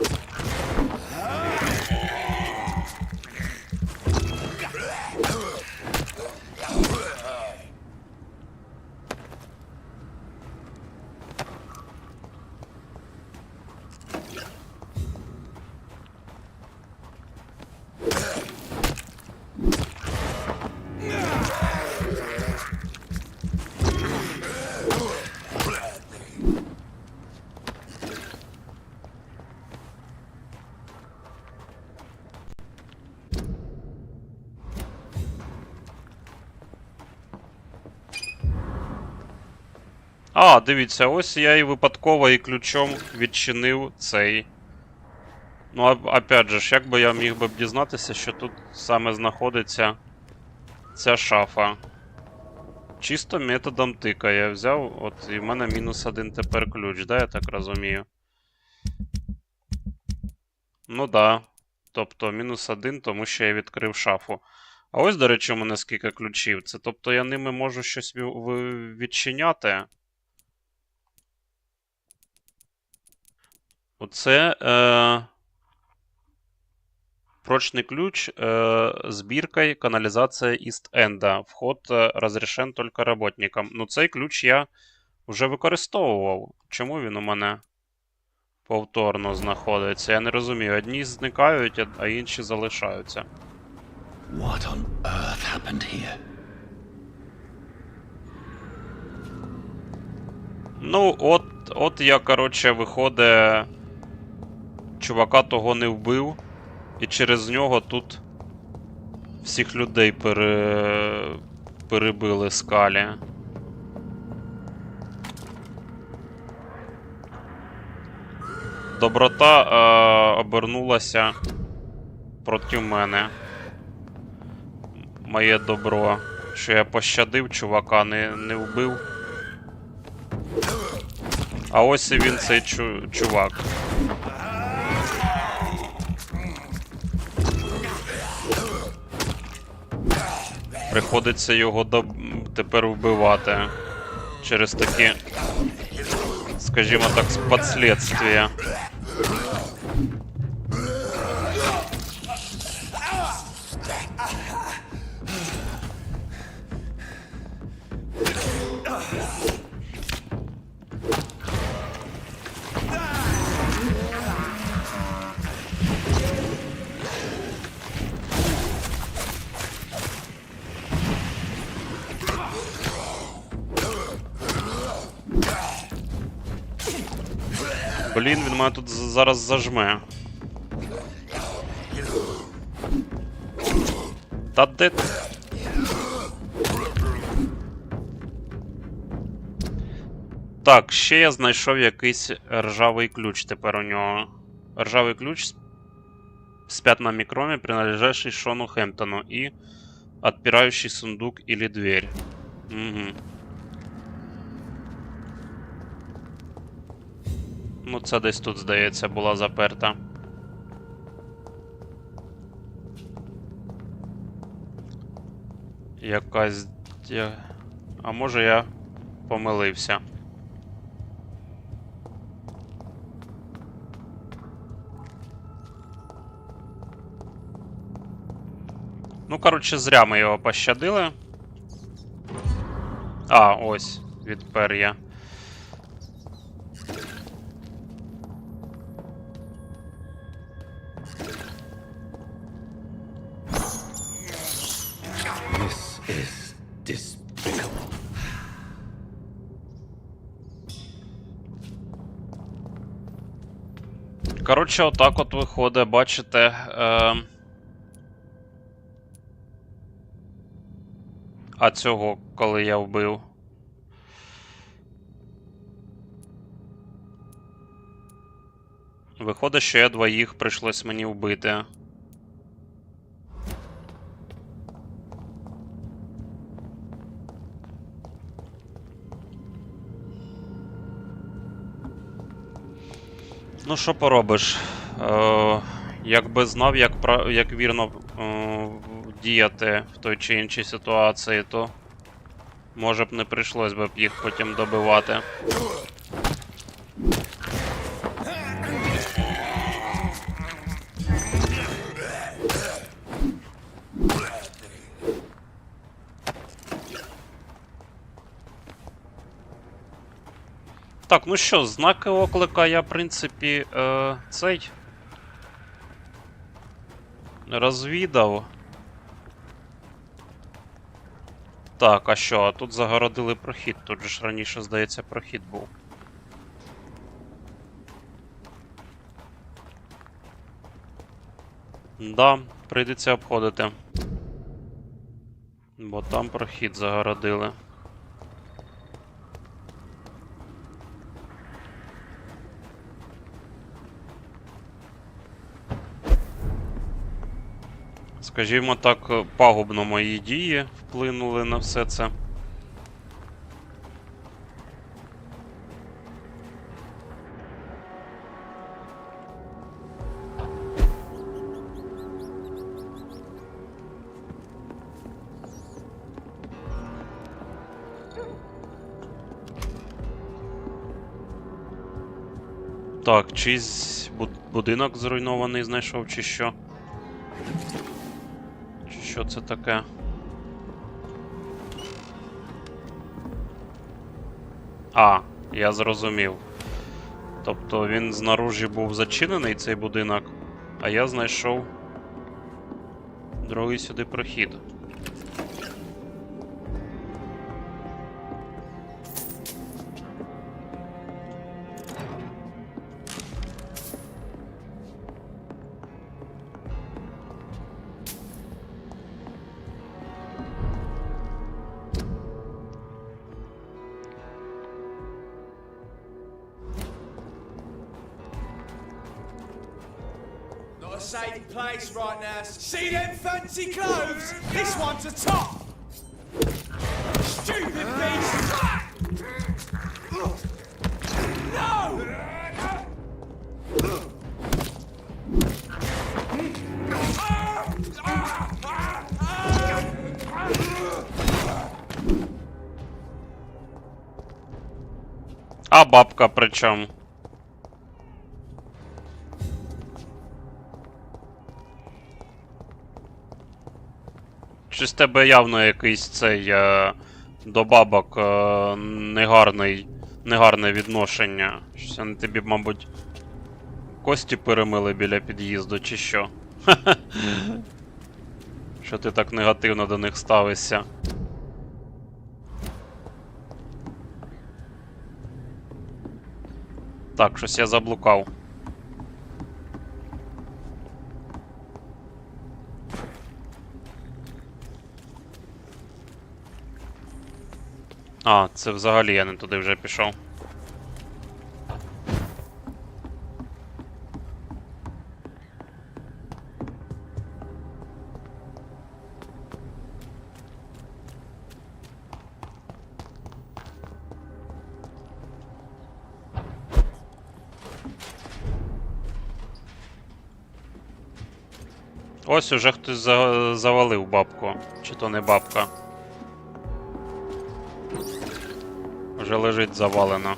А, дивіться, ось я і випадково і ключом відчинив цей. Ну, опять же, як би я міг би дізнатися, що тут саме знаходиться ця шафа. Чисто методом тика я взяв, от і в мене -1 тепер ключ, да, я так розумію? Ну да. Тобто -1, тому що я відкрив шафу. А ось, до речі, у мене скільки ключів. Це тобто я ними можу щось відчиняти. Оце прочний ключ з біркою каналізація Іст-Енда. Вход розрішен тільки работникам. Ну, цей ключ я вже використовував. Чому він у мене повторно знаходиться? Я не розумію. Одні зникають, а інші залишаються. What on earth happened here? Ну, от я, коротше, виходить, чувака того не вбив, і через нього тут всіх людей перебили скалі. Доброта обернулася проти мене. Моє добро, що я пощадив чувака, не вбив. А ось і він, цей чувак. Приходиться його тепер вбивати. Через такі, скажімо так, последствия. Блін, він мене тут зараз зажме. Та де ти? Так, ще я знайшов якийсь ржавий ключ тепер у нього. Ржавий ключ с пятнами крови, принадлежащий Шону Хэмптону, и отпирающий сундук или дверь. Угу. Ну, це десь тут, здається, була заперта. Якась... А може я помилився. Ну, коротше, зря ми його пощадили. А, ось, відпер я. Коротше, отак от виходить, бачите. А цього, коли я вбив. Виходить, що я двоїх прийшлось мені вбити. Ну, що поробиш? Якби знав, як вірно діяти в той чи іншій ситуації, то може б не прийшлось би їх потім добивати. Так, ну що, знаки оклика я, в принципі, цей розвідав. Так, а що? А тут загородили прохід. Тут же ж раніше, здається, прохід був. Да, прийдеться обходити. Бо там прохід загородили. Скажімо так, пагубно мої дії вплинули на все це. Так, чийсь будинок зруйнований знайшов, чи що? Що це таке? А, я зрозумів. Тобто він знаружі був зачинений, цей будинок, а я знайшов другий сюди прохід. A safe place right now. See them fancy clothes? This one's a top. Stupid beast! No! А бабка при чому? Щось тебе явно якийсь цей до бабок негарне відношення. Щось вони тобі, мабуть, кості перемили біля під'їзду, чи що? Що ти так негативно до них ставишся? Так, щось я заблукав. А, це взагалі я не туди вже пішов. Ось уже хтось завалив бабку. Чи то не бабка? Вже лежить завалено.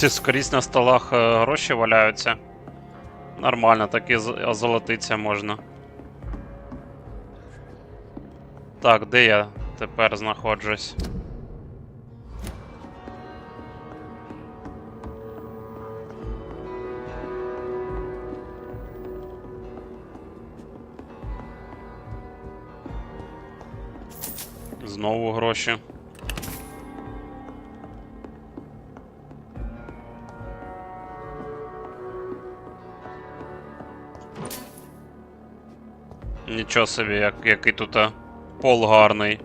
Ці скрізь на столах гроші валяються. Нормально, так і озолотиться можна. Так, де я тепер знаходжусь? Знову гроші. Нічого собі, який тут пол гарний.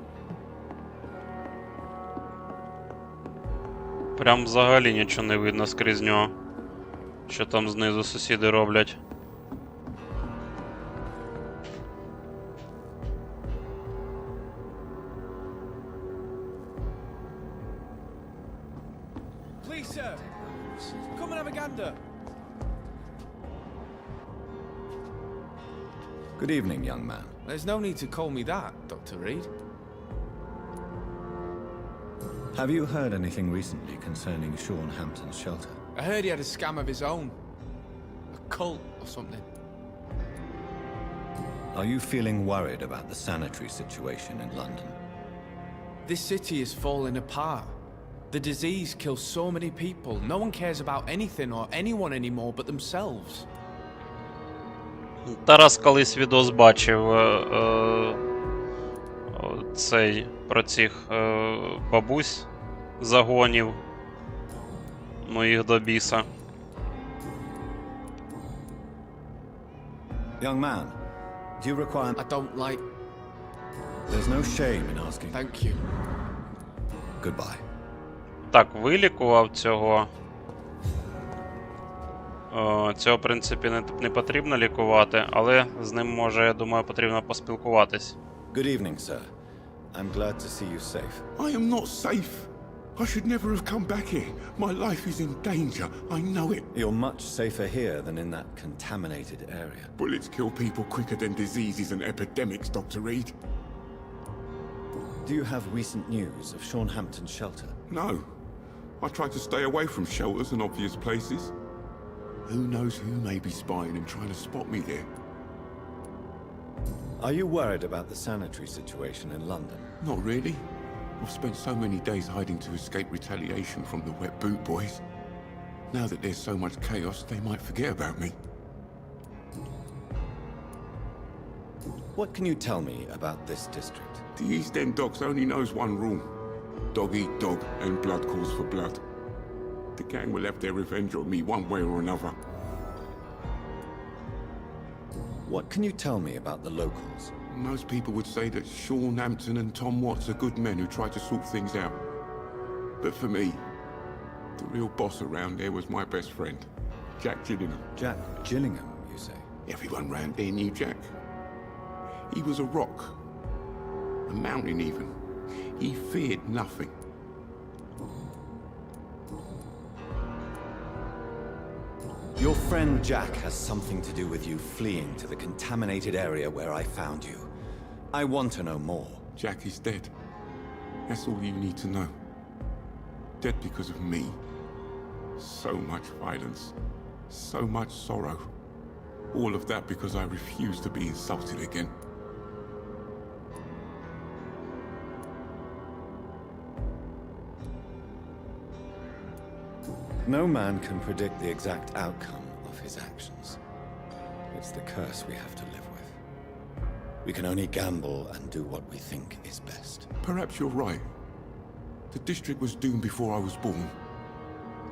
Прям взагалі нічого не видно скрізь нього. Що там знизу сусіди роблять. Please, sir. Come and have a gander. Good evening, young man. There's no need to call me that, Dr. Reed. Have you heard anything recently concerning Sean Hampton's shelter? I heard he had a scam of his own. A cult or something. Are you feeling worried about the sanitary situation in London? This city is falling apart. The disease kills so many people. No one cares about anything or anyone anymore but themselves. Тарас колись відос бачив цей про цих бабусь загонів. Ну їх до біса. Young man, do you require... I don't like... There's no shame in asking. Thank you. Goodbye. Так, вилікував цього. Цього, в принципі, не потрібно лікувати, але з ним, може, я думаю, потрібно поспілкуватись. Good evening, sir. I'm glad to see you safe. I am not safe. I should never have come back here. My life is in danger. I know it. You're much safer here than in that contaminated area. Bullets kill people quicker than diseases and epidemics, Dr. Reed. Do you have recent news of Sean Hampton's shelter? No. I try to stay away from shelters and obvious places. Who knows who may be spying and trying to spot me there? Are you worried about the sanitary situation in London? Not really. I've spent so many days hiding to escape retaliation from the wet boot boys. Now that there's so much chaos, they might forget about me. What can you tell me about this district? The East End Docks only knows one rule. Dog eat dog, and blood calls for blood. The gang will have their revenge on me one way or another. What can you tell me about the locals? Most people would say that Sean Hampton and Tom Watts are good men who try to sort things out. But for me, the real boss around there was my best friend, Jack Gillingham. Jack Gillingham, you say? Everyone round there knew Jack. He was a rock, a mountain even. He feared nothing. Your friend Jack has something to do with you fleeing to the contaminated area where I found you. I want to know more. Jack is dead. That's all you need to know. Dead because of me. So much violence. So much sorrow. All of that because I refuse to be insulted again. No man can predict the exact outcome of his actions. It's the curse we have to live with. We can only gamble and do what we think is best. Perhaps you're right. The district was doomed before I was born.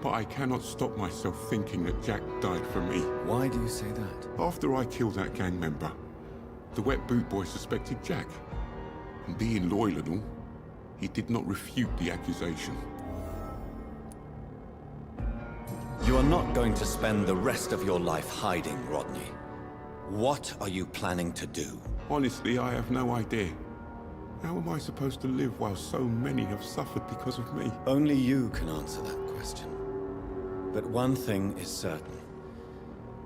But I cannot stop myself thinking that Jack died for me. Why do you say that? After I killed that gang member, the wet boot boy suspected Jack. And being loyal and all, he did not refute the accusation. You are not going to spend the rest of your life hiding, Rodney. What are you planning to do? Honestly, I have no idea. How am I supposed to live while so many have suffered because of me? Only you can answer that question. But one thing is certain.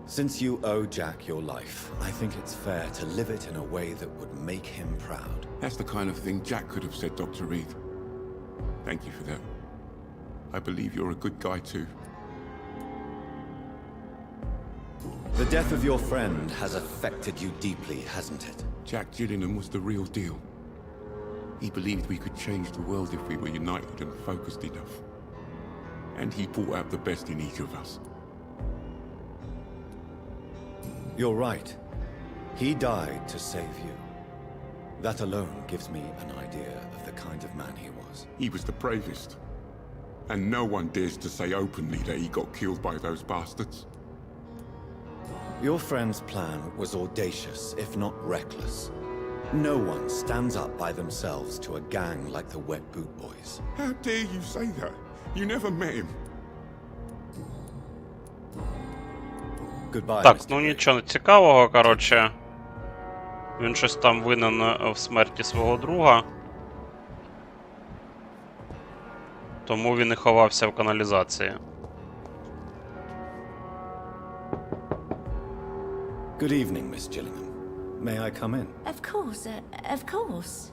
Since you owe Jack your life, I think it's fair to live it in a way that would make him proud. That's the kind of thing Jack could have said, Dr. Reed. Thank you for that. I believe you're a good guy too. The death of your friend has affected you deeply, hasn't it? Jack Gillingham was the real deal. He believed we could change the world if we were united and focused enough. And he brought out the best in each of us. You're right. He died to save you. That alone gives me an idea of the kind of man he was. He was the bravest. And no one dares to say openly that he got killed by those bastards. Your friend's plan was audacious, if not reckless. No one stands up by themselves to a gang like the Wet Boot Boys. How dare you say that? You never met him. Goodbye, Так, Mr. ну Brave. нічого цікавого, коротше. Він щось там винен в смерті свого друга. Тому він і ховався в каналізації. Good evening, Miss Gillingham. May I come in? Of course.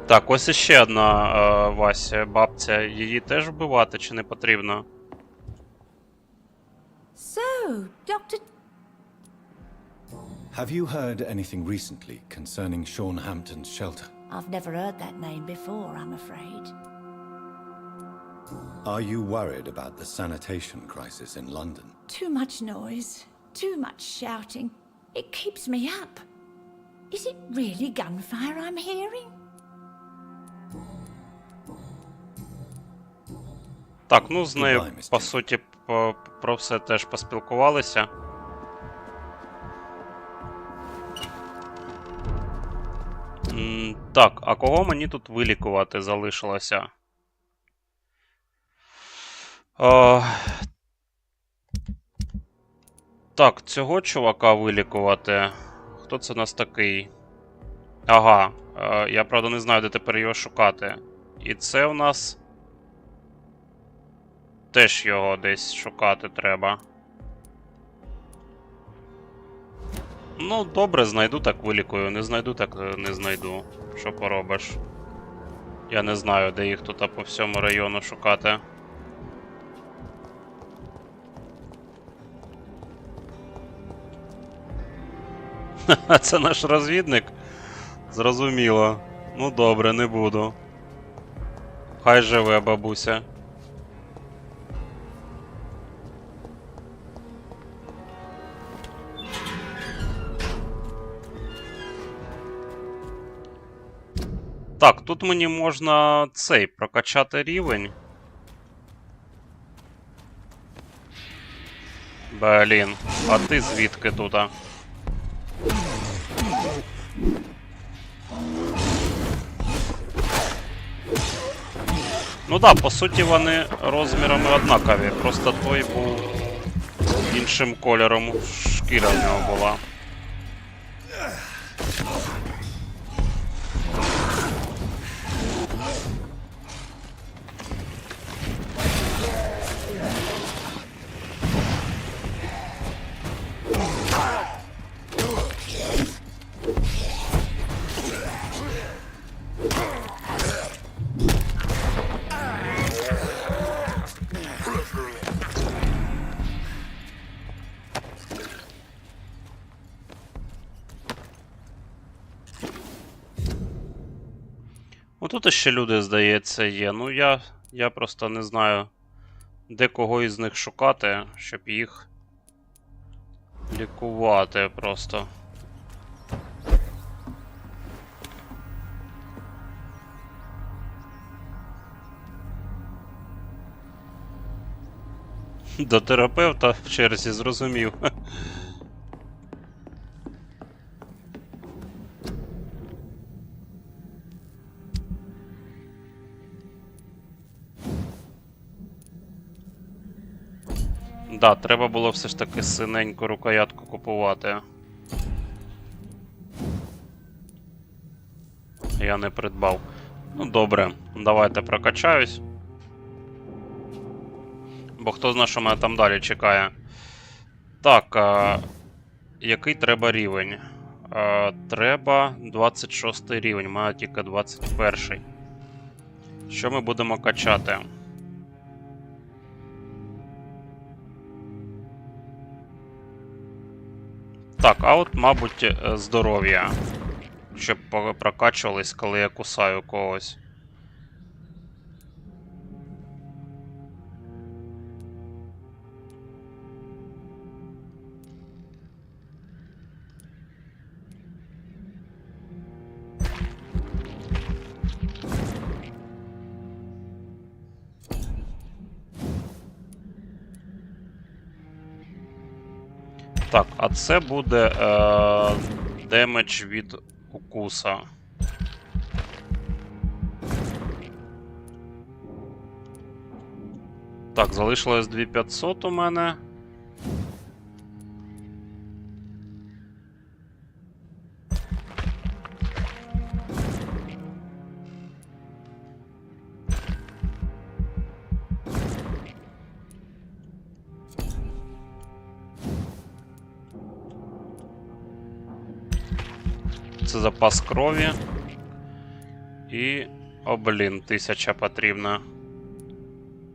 Так, ось іще одна Вася, бабця. Її теж вбивати чи не потрібно? So, Dr. Have you heard anything recently concerning Sean Hampton's shelter? I've never heard that name before, I'm afraid. Are you worried about the sanitation crisis in London? Too much noise, too much shouting. It keeps me up. Is it really gunfire I'm hearing? Так, ну з нею, Goodbye, Miss по Gillingham. суті, про все теж поспілкувалися. Так, а кого мені тут вилікувати залишилося? Так, цього чувака вилікувати. Хто це у нас такий? Ага, я правда не знаю, де тепер його шукати. І це у нас... Теж його десь шукати треба. Ну, добре, знайду, так вилікую. Не знайду, так не знайду. Що поробиш? Я не знаю, де їх тут по всьому району шукати. Ха-ха, це наш розвідник? Зрозуміло. Ну добре, не буду. Хай живе, бабуся. Так, тут мені можна цей прокачати рівень. Блін, а ти звідки тут? Ну да, по суті вони розмірами однакові, просто той був іншим кольором, шкіра в нього була. Тут ще люди, здається, є. Ну, я просто не знаю, де кого із них шукати, щоб їх лікувати просто. До терапевта в черзі, зрозумів. Да, треба було все ж таки синеньку рукоятку купувати. Я не придбав. Ну добре, давайте прокачаюсь. Бо хто знає, що мене там далі чекає. Так, який треба рівень? Треба 26 рівень, у мене тільки 21. Що ми будемо качати? Так, а от, мабуть, здоров'я. Щоб прокачувались, коли я кусаю когось. Так, а це буде демедж від укуса. Так, залишилось 2500 у мене. Це запас крові. І... О, блін, 1000 потрібно.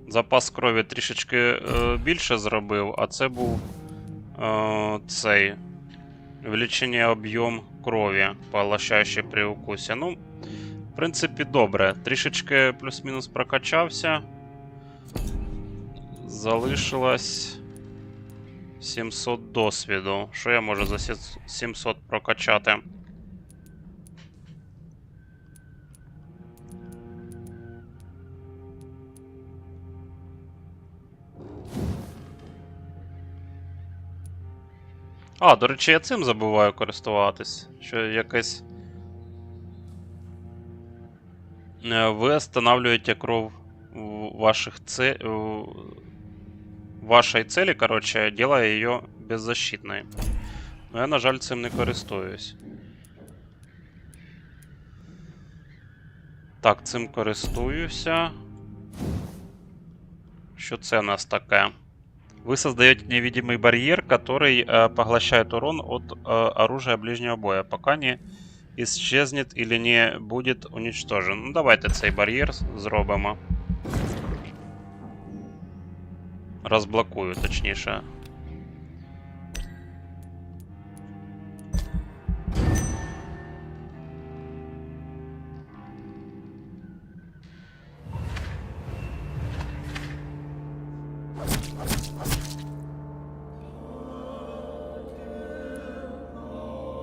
Запас крові трішечки більше зробив, а це був цей... Увеличення об'єм крові, поглощаючий при укусі. Ну, в принципі, добре. Трішечки плюс-мінус прокачався. Залишилось 700 досвіду. Що я можу за 700 прокачати? А, до речі, я цим забуваю користуватись. Що якесь... Ви останавливаете кров ваших вашей цели, короче, делая ее беззащитной. Но я, на жаль, цим не користуюсь. Так, цим користуюся. Що це у нас таке? Вы создаете невидимый барьер, который поглощает урон от оружия ближнего боя, пока не исчезнет или не будет уничтожен. Ну, давайте цей бар'єр зробимо. Розблокую, точніше.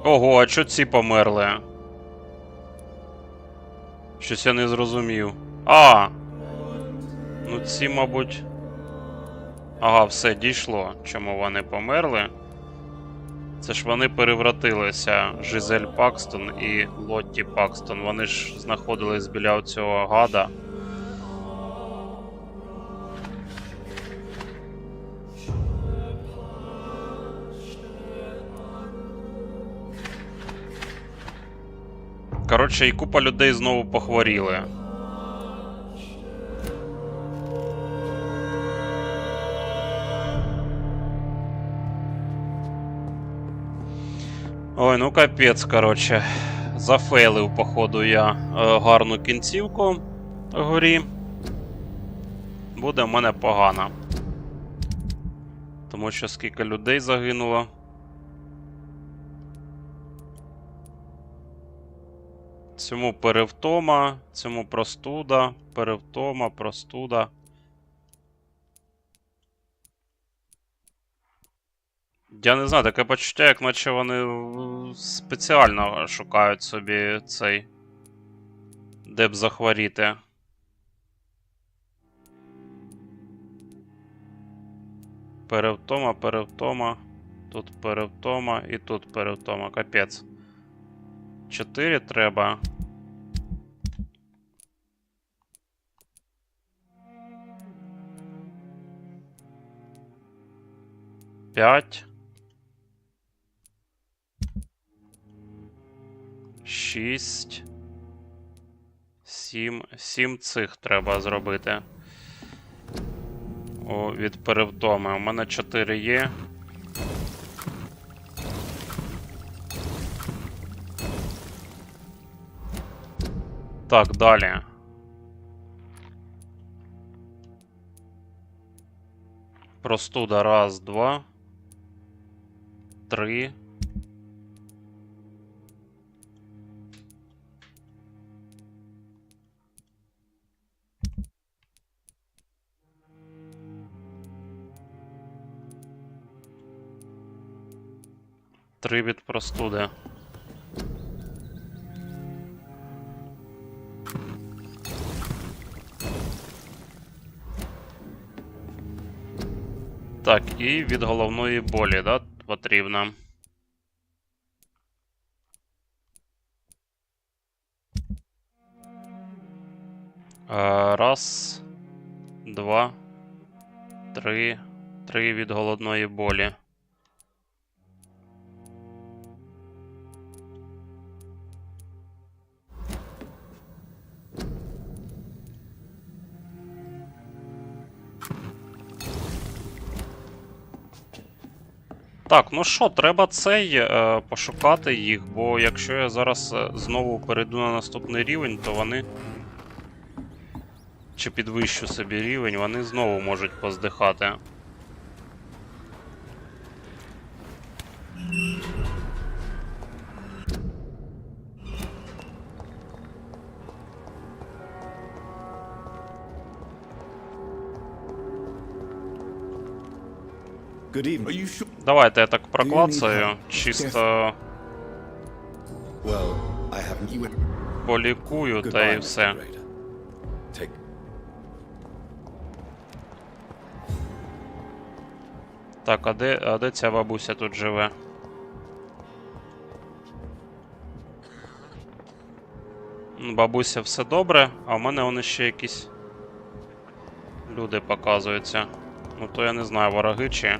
Ого, а чо ці померли? Щось я не зрозумів. А! Ну ці, мабуть... Ага, все, дійшло. Чому вони померли? Це ж вони перевратилися. Жизель Пакстон і Лотті Пакстон. Вони ж знаходились біля цього гада. Коротше, і купа людей знову похворіли. Ой, ну капець, коротше. Зафейлив, походу, я гарну кінцівку в горі. Буде в мене погано. Тому що скільки людей загинуло. Цьому перевтома, цьому простуда, перевтома, простуда. Я не знаю, таке почуття, як наче вони спеціально шукають собі цей, де б захворіти. Перевтома, перевтома, тут перевтома і тут перевтома, капець. 4 треба. П'ять. 6. 7. 7 цих треба зробити. О, від перевтоми. У мене 4 є. Так, далі. Простуда. 1, 2, 3, 3 від простуди. Так, і від головної болі, да, потрібно. Раз, 2, 3. 3 від головної болі. Так, ну що, треба пошукати їх, бо якщо я зараз знову перейду на наступний рівень, то вони... Чи підвищу собі рівень, вони знову можуть поздихати. Good evening. Are you sure? Давайте я так проклацаю, чисто Well, I haven't. полікую та Goodbye, і все. Mr. Raider. Take. Так, а де ця бабуся тут живе? Бабуся, все добре, а в мене вони ще якісь люди показуються. Ну то я не знаю, вороги чи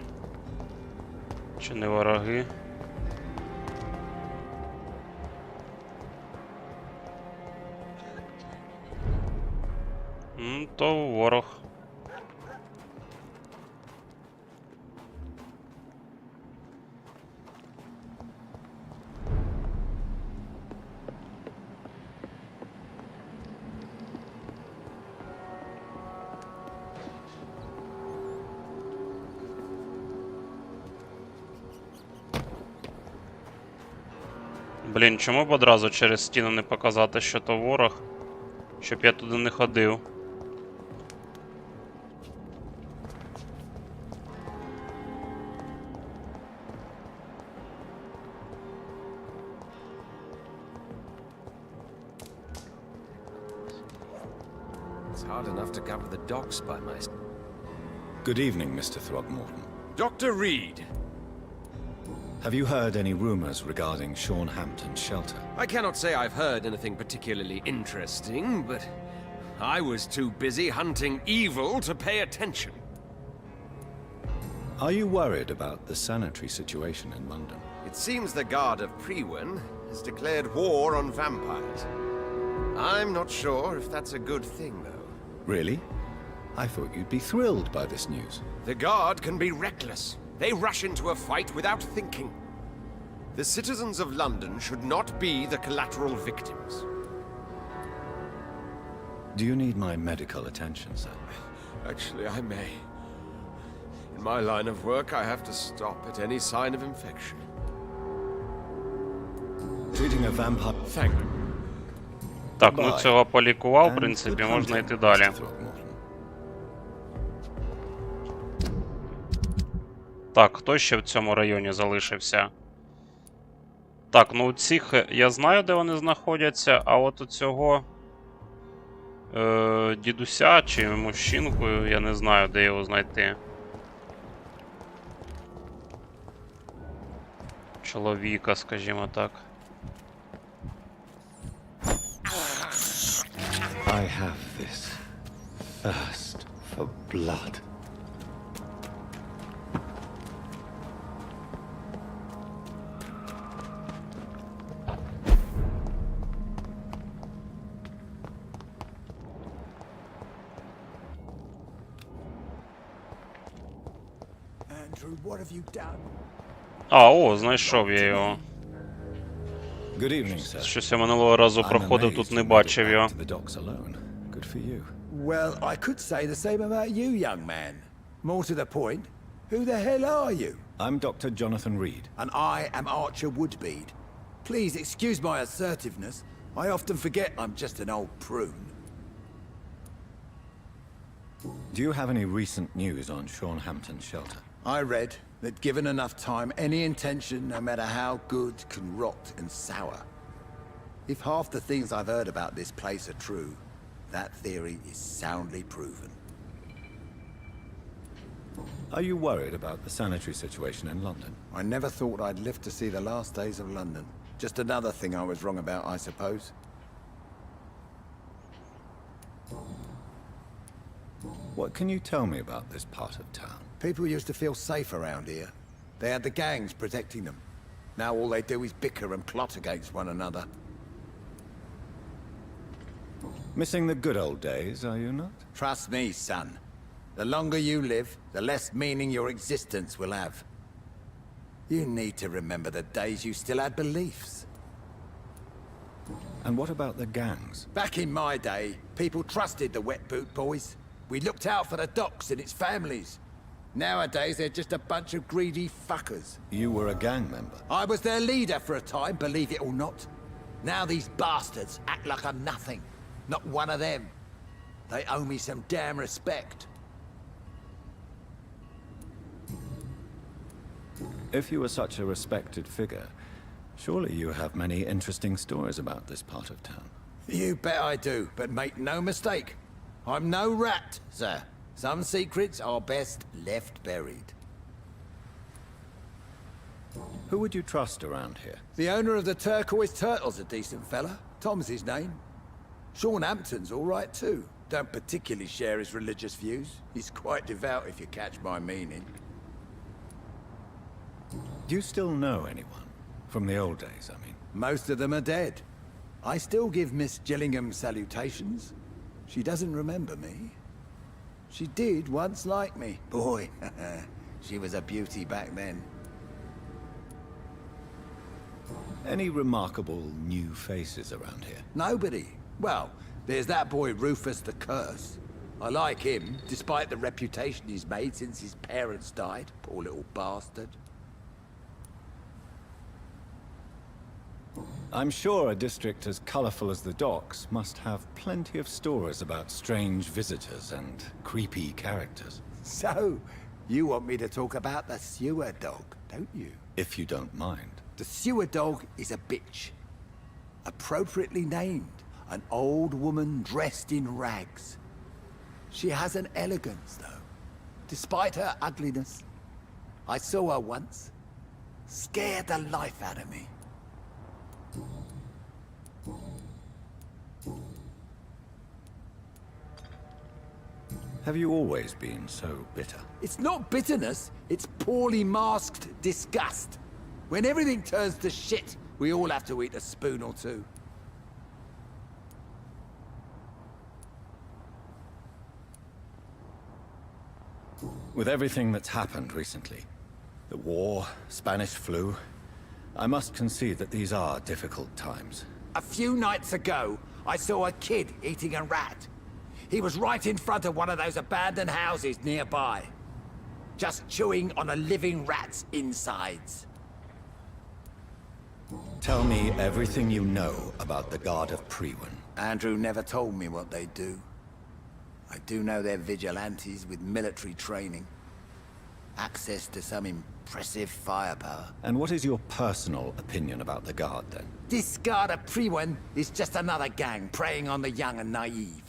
не вороги. То ворог. Блін, чому б одразу через стіну не показати, що то ворог, щоб я туди не ходив? It's hard enough to cover the docks by myself. Good evening, Mr. Throgmorton. Dr. Reed! Have you heard any rumors regarding Sean Hampton's shelter? I cannot say I've heard anything particularly interesting, but I was too busy hunting evil to pay attention. Are you worried about the sanitary situation in London? It seems the Guard of Priwen has declared war on vampires. I'm not sure if that's a good thing, though. Really? I thought you'd be thrilled by this news. The Guard can be reckless. They rush into a fight without thinking. The citizens of London should not be the collateral victims. Do you need my medical attention, sir? Actually, I may. In my line of work, I have to stop at any sign of infection. Treating a vampire... Thank you. Так, ну цього полікував, в принципі, And можна good йти hunting, далі. Mr. Throgmorton. Так, хто ще в цьому районі залишився? Так, ну у цих я знаю, де вони знаходяться, а от у цього дідуся чи мужчинку, я не знаю, де його знайти. Чоловіка, скажімо так. I have this thirst for blood. Andrew, what have you done? О, знайшов я його. Good evening, sir. Щось я минулого разу проходив, тут не бачив його. To the docks alone. Good for you. Well, I could say the same about you, young man. More to the point, who the hell are you? I'm Dr. Jonathan Reed. And I am Archer Woodbead. Please excuse my assertiveness. I often forget I'm just an old prune. Do you have any recent news on Sean Hampton's shelter? I read, That given enough time, any intention, no matter how good, can rot and sour. If half the things I've heard about this place are true, that theory is soundly proven. Are you worried about the sanitary situation in London? I never thought I'd live to see the last days of London. Just another thing I was wrong about, I suppose. What can you tell me about this part of town? People used to feel safe around here. They had the gangs protecting them. Now all they do is bicker and plot against one another. Missing the good old days, are you not? Trust me, son. The longer you live, the less meaning your existence will have. You need to remember the days you still had beliefs. And what about the gangs? Back in my day, people trusted the wet boot boys. We looked out for the docks and its families. Nowadays, they're just a bunch of greedy fuckers. You were a gang member. I was their leader for a time, believe it or not. Now these bastards act like I'm nothing. Not one of them. They owe me some damn respect. If you were such a respected figure, surely you have many interesting stories about this part of town. You bet I do, but make no mistake. I'm no rat, sir. Some secrets are best left buried. Who would you trust around here? The owner of the Turquoise Turtle's a decent fella. Tom's his name. Sean Hampton's all right too. Don't particularly share his religious views. He's quite devout if you catch my meaning. Do you still know anyone? From the old days, I mean. Most of them are dead. I still give Miss Gillingham salutations. She doesn't remember me. She did once like me. Boy, she was a beauty back then. Any remarkable new faces around here? Nobody. Well, there's that boy Rufus the Curse. I like him, despite the reputation he's made since his parents died. Poor little bastard. I'm sure a district as colorful as the docks must have plenty of stories about strange visitors and creepy characters. So, you want me to talk about the sewer dog, don't you? If you don't mind. The sewer dog is a bitch. Appropriately named. An old woman dressed in rags. She has an elegance, though. Despite her ugliness. I saw her once. Scared the life out of me. Have you always been so bitter? It's not bitterness, it's poorly masked disgust. When everything turns to shit, we all have to eat a spoon or two. With everything that's happened recently, the war, Spanish flu, I must concede that these are difficult times. A few nights ago, I saw a kid eating a rat. He was right in front of one of those abandoned houses nearby. Just chewing on a living rat's insides. Tell me everything you know about the Guard of Priwen. Andrew never told me what they do. I do know they're vigilantes with military training. Access to some impressive firepower. And what is your personal opinion about the Guard, then? This Guard of Priwen is just another gang preying on the young and naive.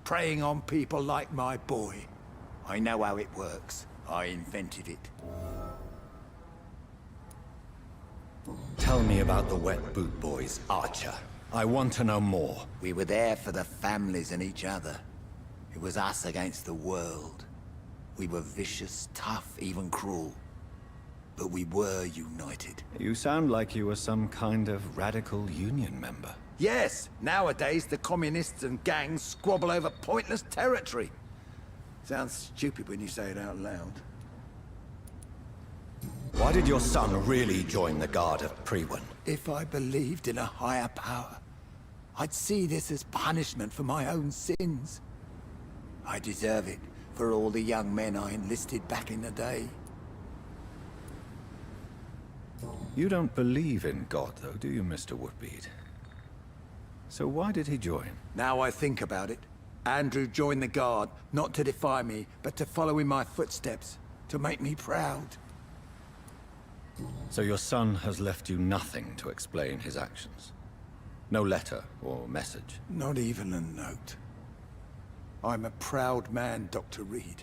Preying on people like my boy. I know how it works. I invented it. Tell me about the Wet Boot Boys, Archer. I want to know more. We were there for the families and each other. It was us against the world. We were vicious, tough, even cruel. But we were united. You sound like you were some kind of radical union member. Yes, nowadays the communists and gangs squabble over pointless territory. Sounds stupid when you say it out loud. Why did your son really join the Guard of Priwen? If I believed in a higher power, I'd see this as punishment for my own sins. I deserve it for all the young men I enlisted back in the day. You don't believe in God, though, do you, Mr. Woodbead? So why did he join? Now I think about it, Andrew joined the Guard, not to defy me, but to follow in my footsteps, to make me proud. So your son has left you nothing to explain his actions? No letter or message? Not even a note. I'm a proud man, Dr. Reed.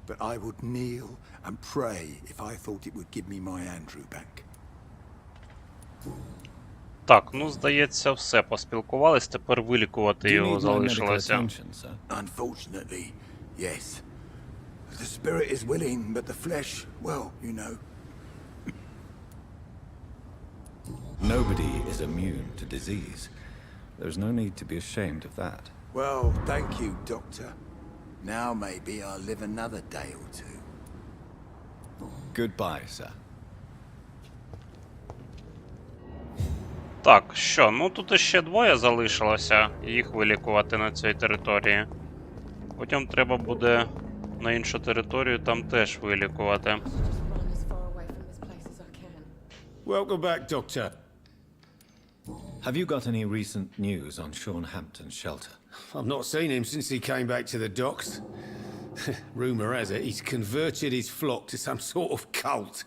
But I would kneel and pray if I thought it would give me my Andrew back. Так, ну, здається, все. Поспілкувались, тепер вилікувати Do you його need my medical залишилося. attention, sir? Unfortunately, yes. The spirit is willing, but the flesh, well, you know. Nobody is immune to disease. There's no need to be ashamed of that. Well, thank you, Doctor. Now maybe I'll live another day or two. Goodbye, sir. Так, що, ну тут ще двоє залишилося, їх вилікувати на цій території. Потім треба буде на іншу територію там теж вилікувати. Welcome back, Doctor. Have you got any recent news on Sean Hampton's shelter? I've not seen him since he came back to the docks. Rumour has it he's converted his flock to some sort of cult.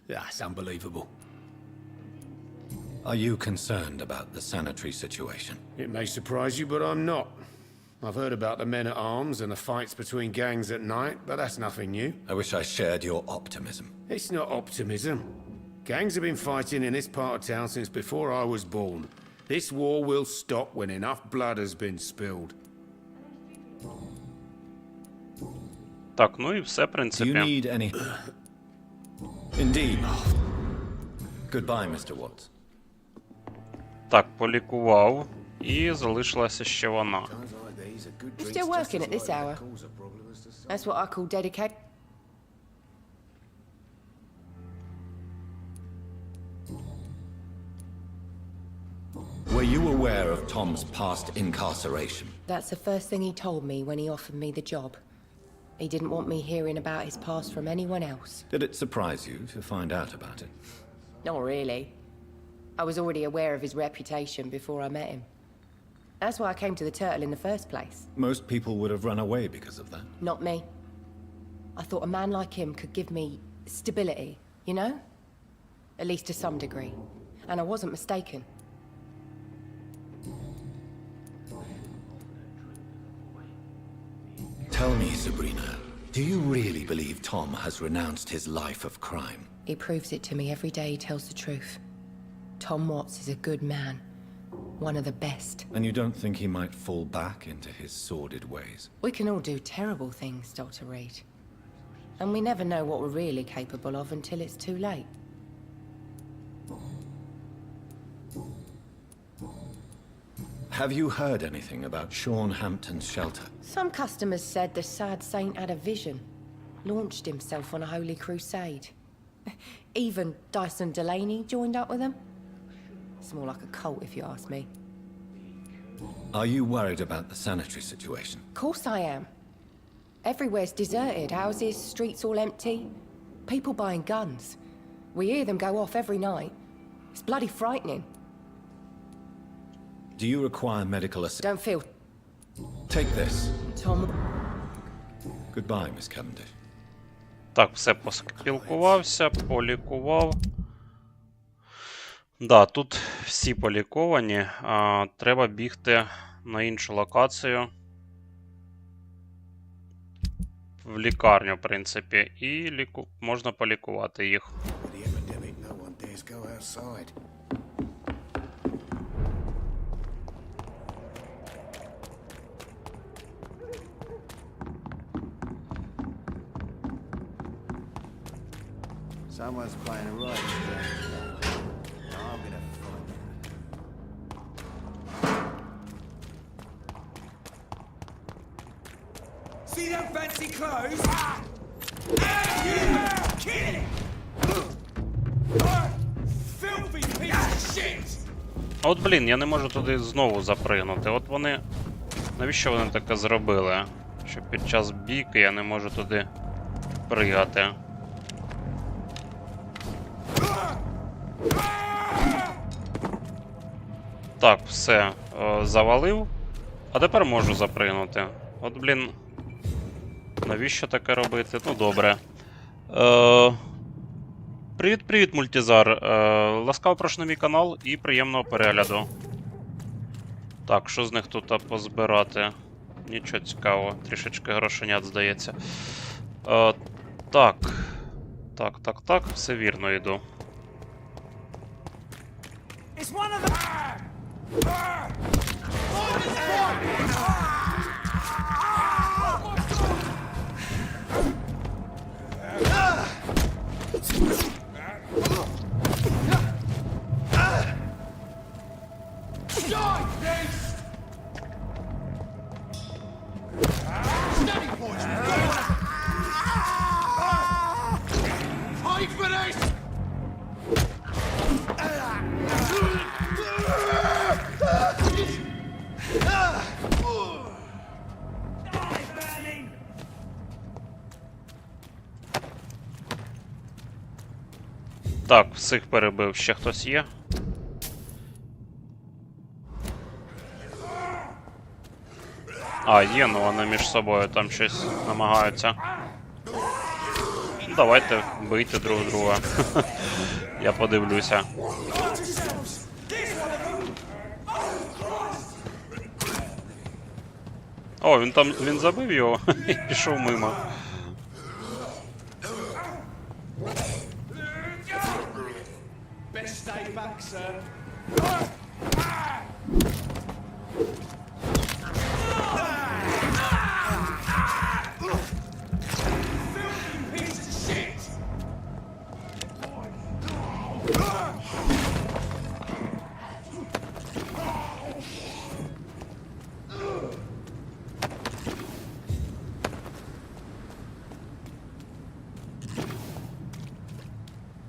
That's unbelievable. Are you concerned about the sanitary situation? It may surprise you, but I'm not. I've heard about the men-at-arms and the fights between gangs at night, but that's nothing new. I wish I shared your optimism. It's not optimism. Gangs have been fighting in this part of town since before I was born. This war will stop when enough blood has been spilled. Так, ну і все, в Do you принципі. need any... Indeed. Goodbye, Mr. Watts. Так, полікував. І залишилася ще вона. You're still working at this hour? That's what I call dedicated. Were you aware of Tom's past incarceration? That's the first thing he told me when he offered me the job. He didn't want me hearing about his past from anyone else. Did it surprise you to find out about it? Not really. I was already aware of his reputation before I met him. That's why I came to the Turtle in the first place. Most people would have run away because of that. Not me. I thought a man like him could give me stability, you know? At least to some degree. And I wasn't mistaken. Tell me, Sabrina, do you really believe Tom has renounced his life of crime? He proves it to me every day he tells the truth. Tom Watts is a good man. One of the best. And you don't think he might fall back into his sordid ways? We can all do terrible things, Dr. Reed. And we never know what we're really capable of until it's too late. Have you heard anything about Sean Hampton's shelter? Some customers said the sad saint had a vision. Launched himself on a holy crusade. Even Dyson Delaney joined up with him. It's more like a cult, if you ask me. Are you worried about the sanitary situation? Of course I am. Everywhere's deserted. Houses, streets all empty. People buying guns. We hear them go off every night. It's bloody frightening. Do you require medical assistance? Don't feel... Take this. Tom... Goodbye, Miss Cavendish. Так, все поспілкувався, полікував. Да, тут всі поліковані. Треба бігти на іншу локацію. В лікарню, в принципі. І можна полікувати їх. Someone's playing a right. I'm gonna find them. See them fancy clothes? Kid! Filthy piece of shit! А от, блін, я не можу туди знову запригнути. От вони... Навіщо вони таке зробили? Що під час бійки я не можу туди пригати. Так, все, завалив. А тепер можу запригнути. От, блін. Навіщо таке робити? Ну, добре. Привіт-привіт, мультизар. Ласкаво прошу на мій канал і приємного перегляду. Так, що з них тут позбирати? Нічого цікавого, трішечки грошенят, здається. Так, все вірно йду. Так, всіх перебив. Ще хтось є? А, є, ну вони між собою там щось намагаються. Давайте бийте друг друга. Я подивлюся. О, він забив його і пішов мимо.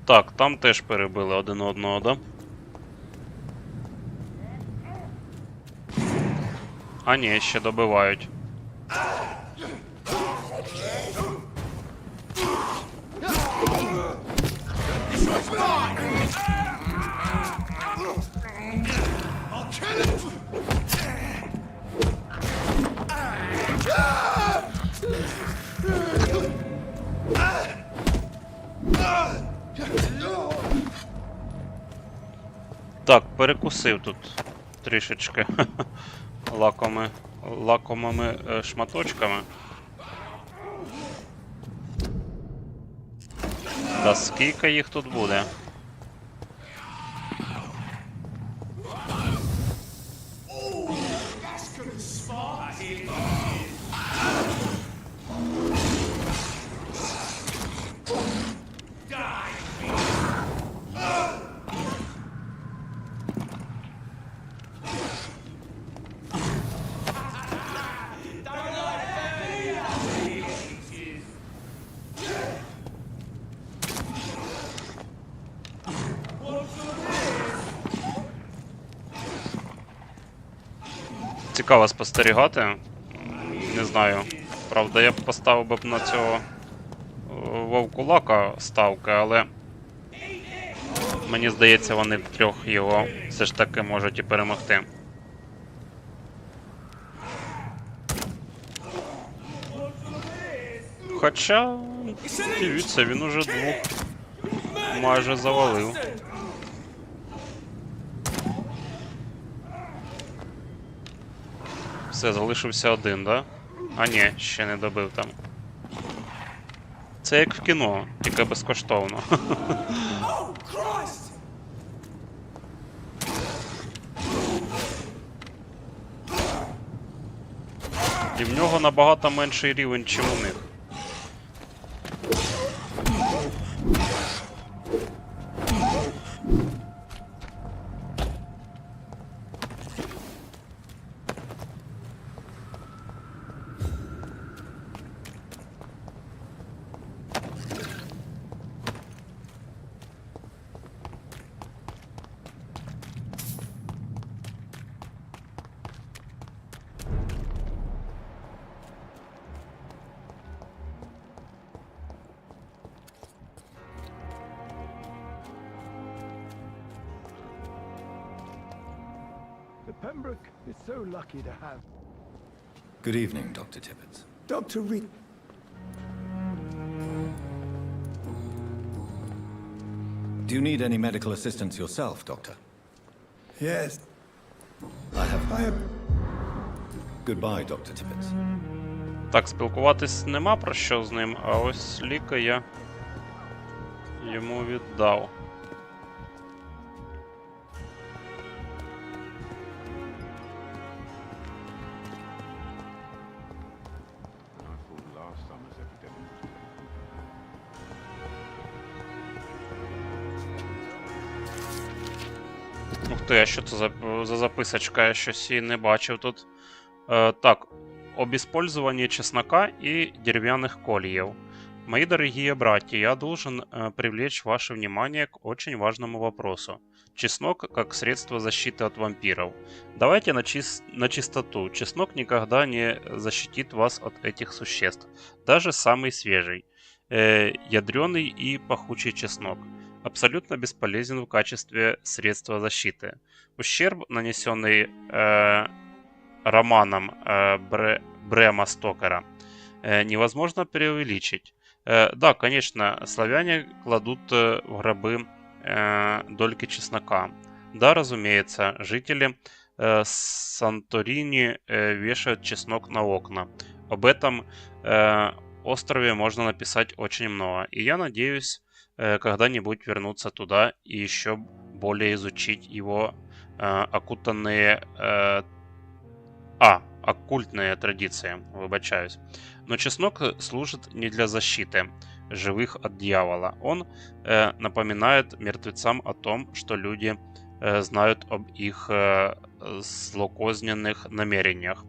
Так, там теж перебили один одного, да? А ні, ще добивають. Так, перекусив тут трішечки лакомими шматочками. Та скільки їх тут буде? Цікаво спостерігати. Не знаю. Правда, я б поставив би на цього вовкулака ставки, але мені здається, вони втрьох його все ж таки можуть і перемогти. Хоча, дивіться, він уже двох майже завалив. Все, залишився один, да? А ні, ще не добив там. Це як в кіно, тільки безкоштовно. І в нього набагато менший рівень, ніж у них. Pembroke is so lucky to have. Good evening, Dr. Tippett. Dr. Reed. Do you need any medical assistance yourself, Doctor? Yes. I have... Goodbye, Dr. Tippett. Так, спілкуватись нема про що з ним, а ось ліка я йому віддав. Ух ти, а що це за записочка? Я щось її не бачив тут. Так, об использовании чеснока и деревянных кольев. Мои дорогие братья, я должен привлечь ваше внимание к очень важному вопросу. Чеснок как средство защиты от вампиров. Давайте на чистоту. Чеснок никогда не защитит вас от этих существ. Даже самый свежий, ядреный и пахучий чеснок абсолютно бесполезен в качестве средства защиты. Ущерб, нанесенный романом Брема Стокера, невозможно преувеличить. Да, конечно, славяне кладут в гробы дольки чеснока. Да, разумеется, жители Санторини вешают чеснок на окна. Об этом острове можно написать очень много. И я надеюсь когда-нибудь вернуться туда и еще более изучить его оккультные традиции, выбачаюсь. Но чеснок служит не для защиты живых от дьявола. Он напоминает мертвецам о том, что люди знают об их злокозненных намерениях.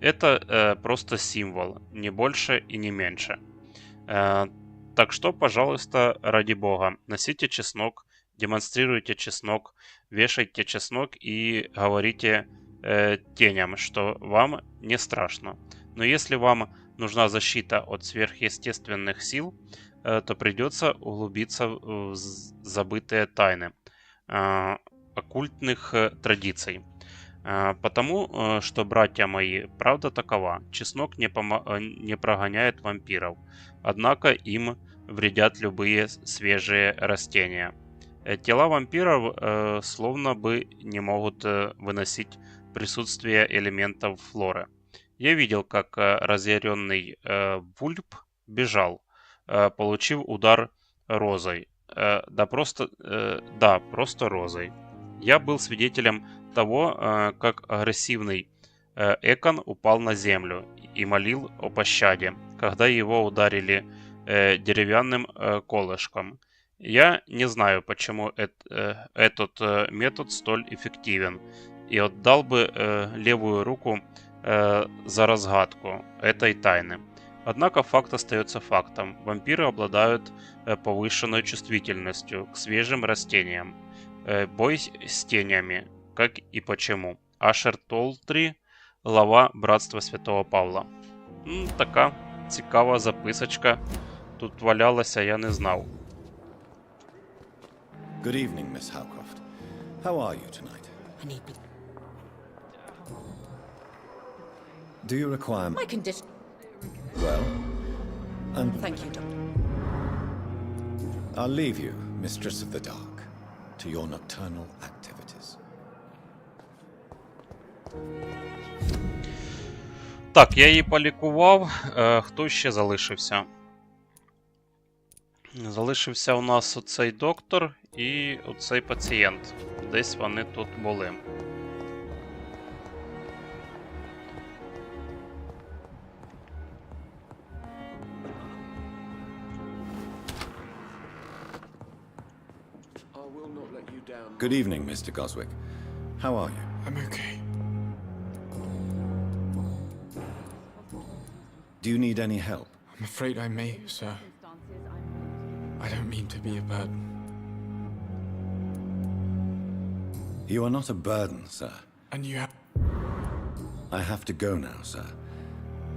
Это просто символ, не больше и не меньше. Так что, пожалуйста, ради бога, носите чеснок, демонстрируйте чеснок, вешайте чеснок и говорите теням, что вам не страшно. Но если вам нужна защита от сверхъестественных сил, то придется углубиться в забытые тайны оккультных традиций. Потому что, братья мои, правда такова. Чеснок не прогоняет вампиров, однако им вредят любые свежие растения. Тела вампиров словно бы не могут выносить присутствие элементов флоры. Я видел, как разъяренный вульп бежал, получив удар розой. Просто розой. Я был свидетелем того, как агрессивный Экон упал на землю и молил о пощаде, когда его ударили деревянным колышком. Я не знаю, почему этот метод столь эффективен, и отдал бы левую руку за разгадку этой тайны. Однако факт остается фактом. Вампиры обладают повышенной чувствительностью к свежим растениям. Бой с тенями, как и почему. Ашер Толтрі, глава Братства Святого Павла. Така цікава записочка. Тут валялася, я не знав. Good evening, Miss Howcroft. How are you tonight? Do you require... My condition... Well, and Thank you, Doctor. I'll leave you, Mistress of the Dark, to your nocturnal activities. Так, я її полікував. Хто ще залишився? Залишився у нас оцей доктор і оцей пацієнт. Десь вони тут були. Good evening, Mr. Goswick. How are you? I'm okay. Do you need any help? I'm afraid I may, sir. I don't mean to be a burden. You are not a burden, sir. And you have... I have to go now, sir.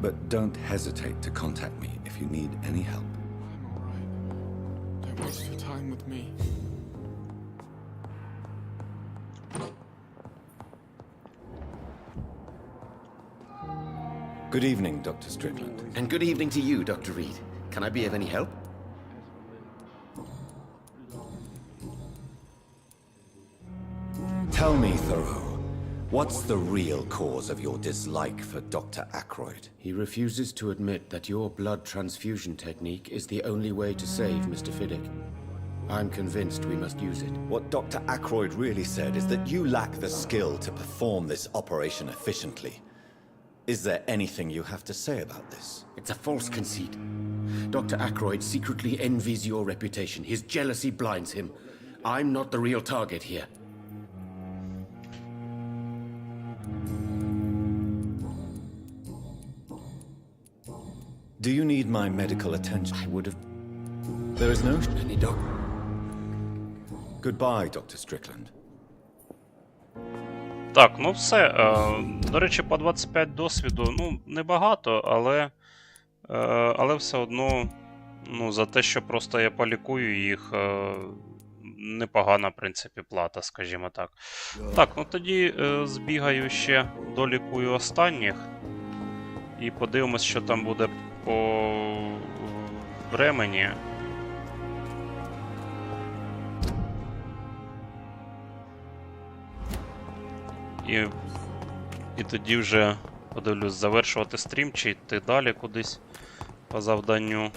But don't hesitate to contact me if you need any help. I'm all right. Don't waste your time with me. Good evening, Dr. Strickland. And good evening to you, Dr. Reed. Can I be of any help? Tell me, Thoreau, what's the real cause of your dislike for Dr. Ackroyd? He refuses to admit that your blood transfusion technique is the only way to save Mr. Fiddick. I'm convinced we must use it. What Dr. Ackroyd really said is that you lack the skill to perform this operation efficiently. Is there anything you have to say about this? It's a false conceit. Dr. Ackroyd secretly envies your reputation. His jealousy blinds him. I'm not the real target here. Do you need my medical attention? I would have... There is no... Any doc... Goodbye, Dr. Strickland. Так, ну все. До речі, по 25 досвіду, ну, небагато, але все одно, ну, за те, що просто я полікую їх, непогана, в принципі, плата, скажімо так. Так, ну тоді збігаю ще, долікую останніх. І подивимось, що там буде по времені. І тоді вже подивлюсь, завершувати стрім чи йти далі кудись по завданню.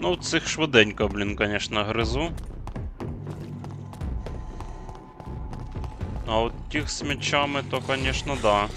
Ну, цих швиденько, блін, конечно, гризу. А от тих з мечами, то, конечно, да.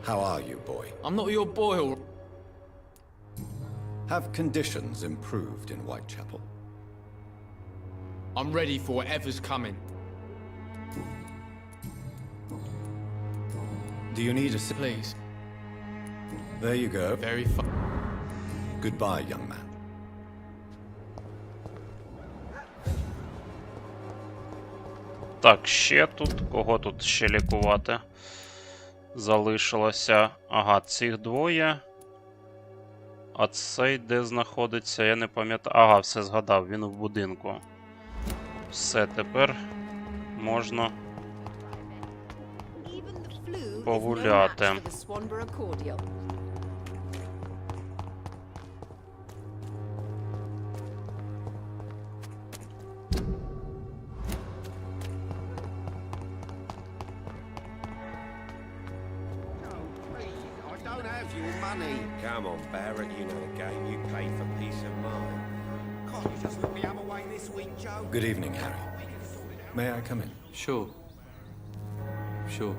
How are you, boy? I'm not your boy, or... Have conditions improved in Whitechapel? I'm ready for whatever's coming. Do you need a... Please. There you go. Very fun. Goodbye, young man. Так, ще тут. Кого тут ще лікувати? Залишилося. Ага, цих двоє. А цей де знаходиться? Я не пам'ятаю. Ага, все згадав, він в будинку. Все, тепер можна погуляти. Come on, Barrett, you know the game. You play for peace of mind. Can't you just look the other way this week, Joe? Good evening, Harry. May I come in? Sure. Sure.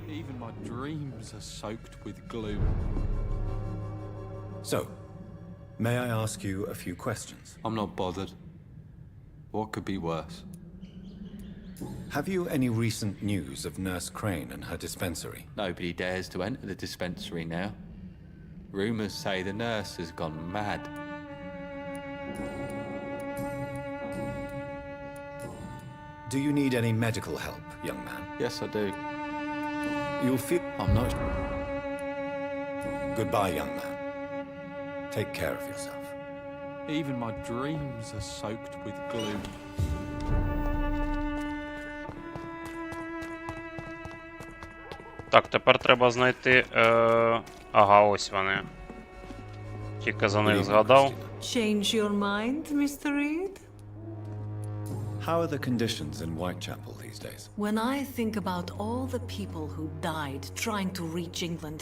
Even my dreams are soaked with gloom. So, may I ask you a few questions? I'm not bothered. What could be worse? Have you any recent news of Nurse Crane and her dispensary? Nobody dares to enter the dispensary now. Rumors say the nurse has gone mad. Do you need any medical help, young man? Yes, I do. You'll feel... I'm not... Goodbye, young man. Take care of yourself. Even my dreams are soaked with gloom. Так, тепер треба знайти... Ага, ось вони. Тільки за них згадав. Change your mind, Mr. Reed? How are the conditions in Whitechapel these days? When I think about all the people who died trying to reach England,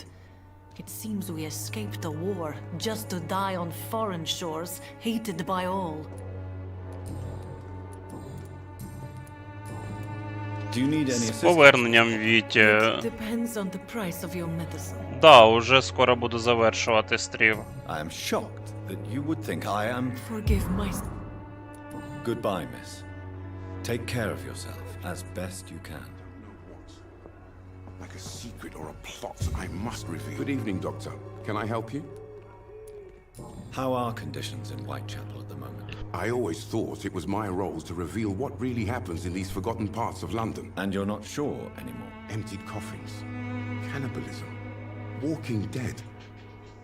it seems we escaped a war just to die on foreign shores, hated by all. Do you need any З assistance? поверненням від... Depends on the price of your medicine. Да, уже скоро буду завершувати стрім. I am shocked that you would think I am... Forgive my... Goodbye, miss. Take care of yourself as best you can. Like a secret or a plot I must reveal. Good evening, Doctor. Can I help you? How are conditions in Whitechapel at the moment? I always thought it was my role to reveal what really happens in these forgotten parts of London. And you're not sure anymore? Emptied coffins, cannibalism, walking dead.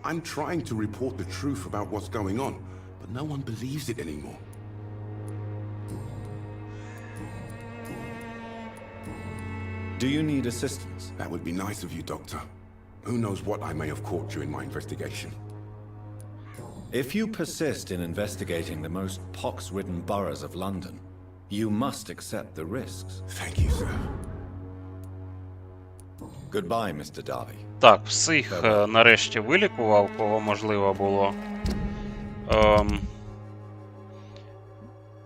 I'm trying to report the truth about what's going on, but no one believes it anymore. Do you need assistance? That would be nice of you, Doctor. Who knows what I may have caught during my investigation. If you persist in investigating the most pox-ridden boroughs of London, you must accept the risks. Thank you, sir. Goodbye, Mr. Darby. Так, всіх нарешті вилікував, кого можливо було.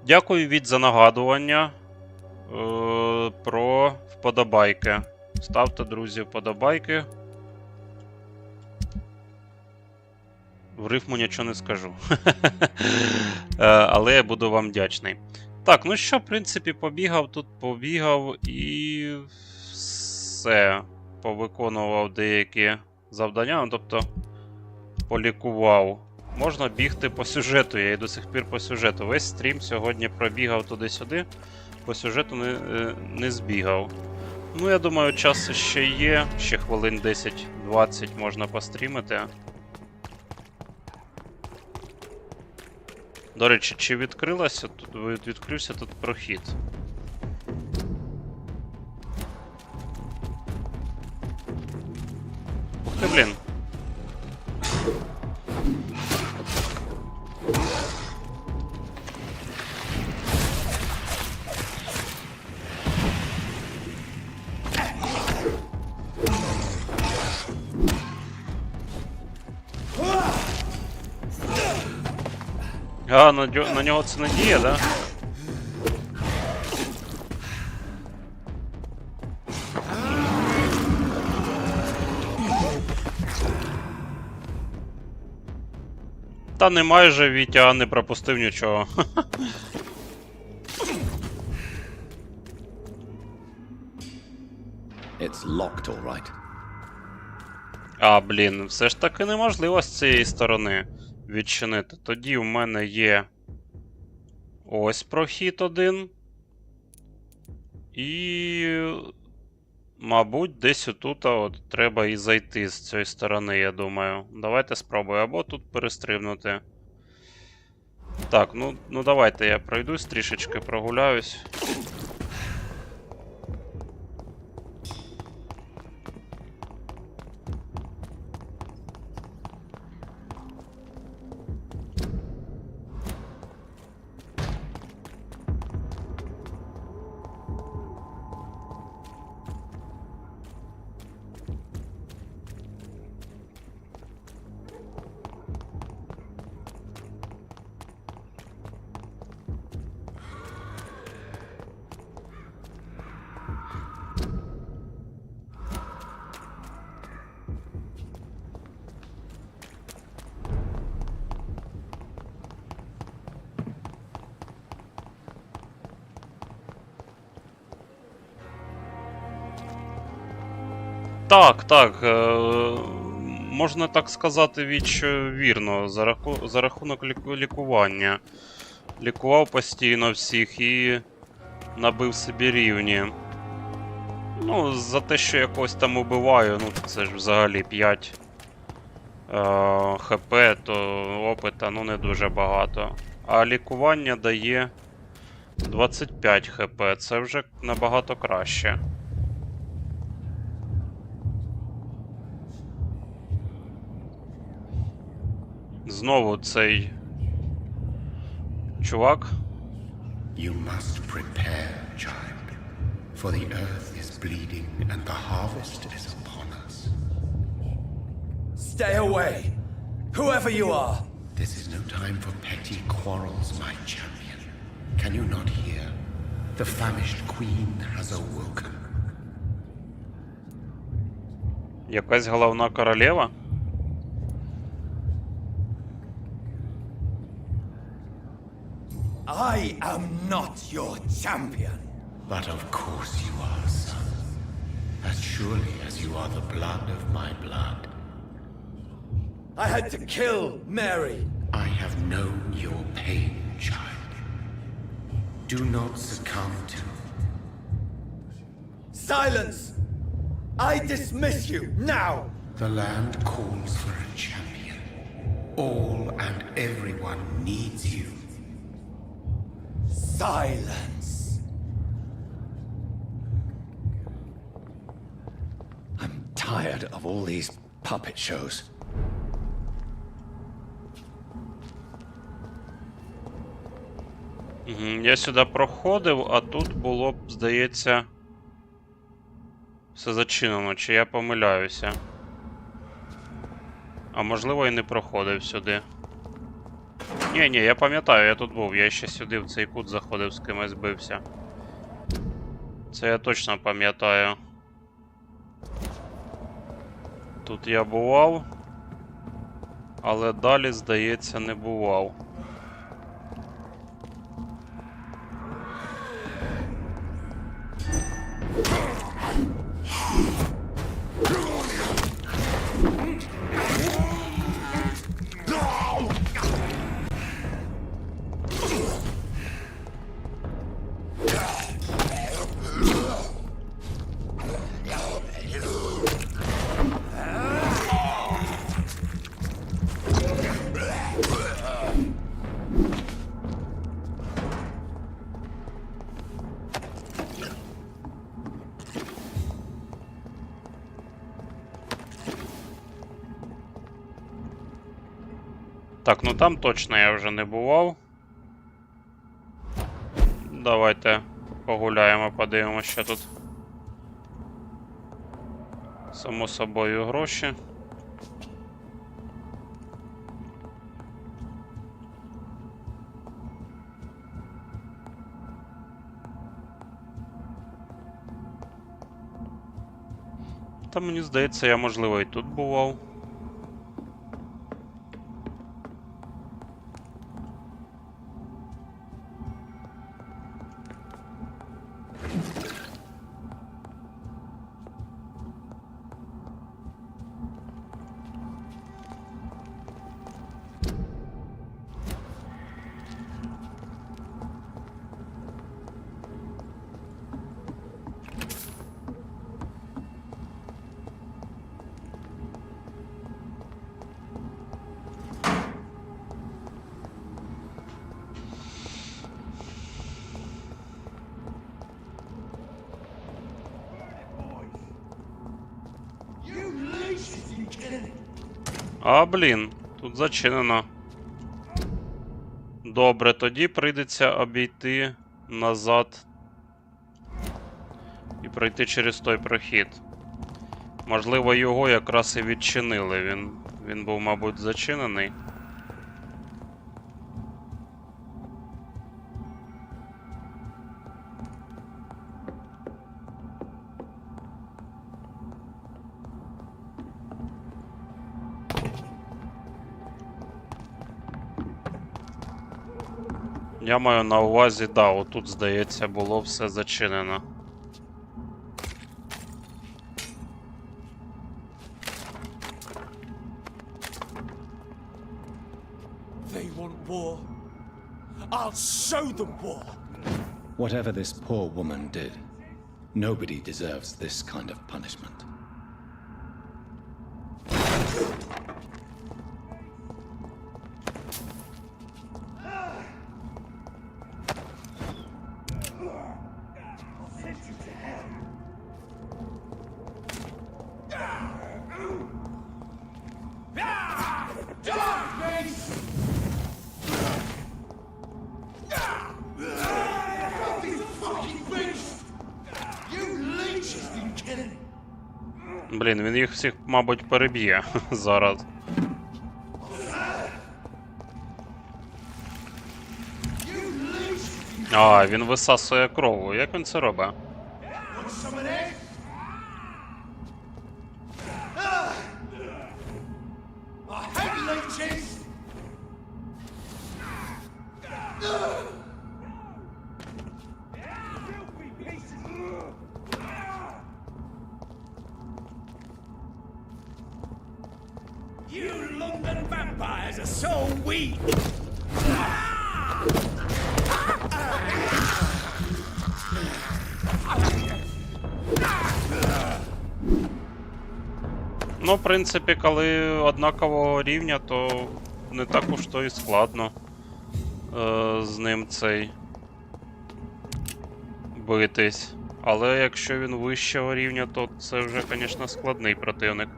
Дякую від за нагадування про вподобайки. Ставте, друзі, вподобайки. В рифму нічого не скажу. Але я буду вам вдячний. Так, ну що, в принципі, побігав тут, побігав і все. Повиконував деякі завдання, ну, тобто полікував. Можна бігти по сюжету, я і до сих пір по сюжету. Весь стрім сьогодні пробігав туди-сюди, по сюжету не збігав. Ну, я думаю, час ще є, ще хвилин 10-20 можна пострімити. До речі, чи відкрився тут прохід? Ух ти, блін. А, на нього це не діє, да? Та не майже, Вітя не пропустив нічого. It's locked, all right. А, блін, все ж таки неможливо з цієї сторони відчинити. Тоді в мене є ось прохід один. І, мабуть, десь отут от треба і зайти з цієї сторони, я думаю. Давайте спробую. Або тут перестрибнути. Так, ну давайте я пройдусь, трішечки прогуляюсь. Так, можна так сказати, вірно, за рахунок лікування. Лікував постійно всіх і набив собі рівні. Ну, за те, що я когось там убиваю, ну це ж взагалі 5 ХП, то опита, ну, не дуже багато. А лікування дає 25 ХП, це вже набагато краще. Знову цей чувак. You must prepare, child, for the earth is bleeding and the harvest is upon us. Stay away, whoever you are. This is no time for petty quarrels, my champion. Can you not hear? The famished queen has awoken. Якась головна королева? I am not your champion. But of course you are, son. As surely as you are the blood of my blood. I had to kill Mary. I have known your pain, child. Do not succumb to... Silence! I dismiss you, now! The land calls for a champion. All and everyone needs you. Silence! I'm tired of all these puppet shows. Я сюди проходив, а тут було б, здається, все зачинено, чи я помиляюся. А можливо і не проходив сюди. Ні, я пам'ятаю, я тут був, я ще сюди в цей кут заходив, з кимось бився. Це я точно пам'ятаю. Тут я бував, але далі, здається, не бував. Так, ну там точно я вже не бував. Давайте погуляємо, подивимося, що тут. Само собою гроші. Та мені здається, я, можливо, і тут бував. А, блін, тут зачинено. Добре, тоді прийдеться обійти назад і пройти через той прохід. Можливо, його якраз і відчинили. Він був, мабуть, зачинений. Я маю на увазі, да, отут, здається, було все зачинено. want war. I'll show them war. Whatever this poor woman did, nobody deserves this kind of punishment. Блін, він їх всіх, мабуть, переб'є зараз. А, він висасує кров. Як він це робить? You London vampires are so weak! Ну, в принципі, коли однакового рівня, то не так уж то і складно з ним цей битись. Але якщо він вищого рівня, то це вже, звісно, складний противник.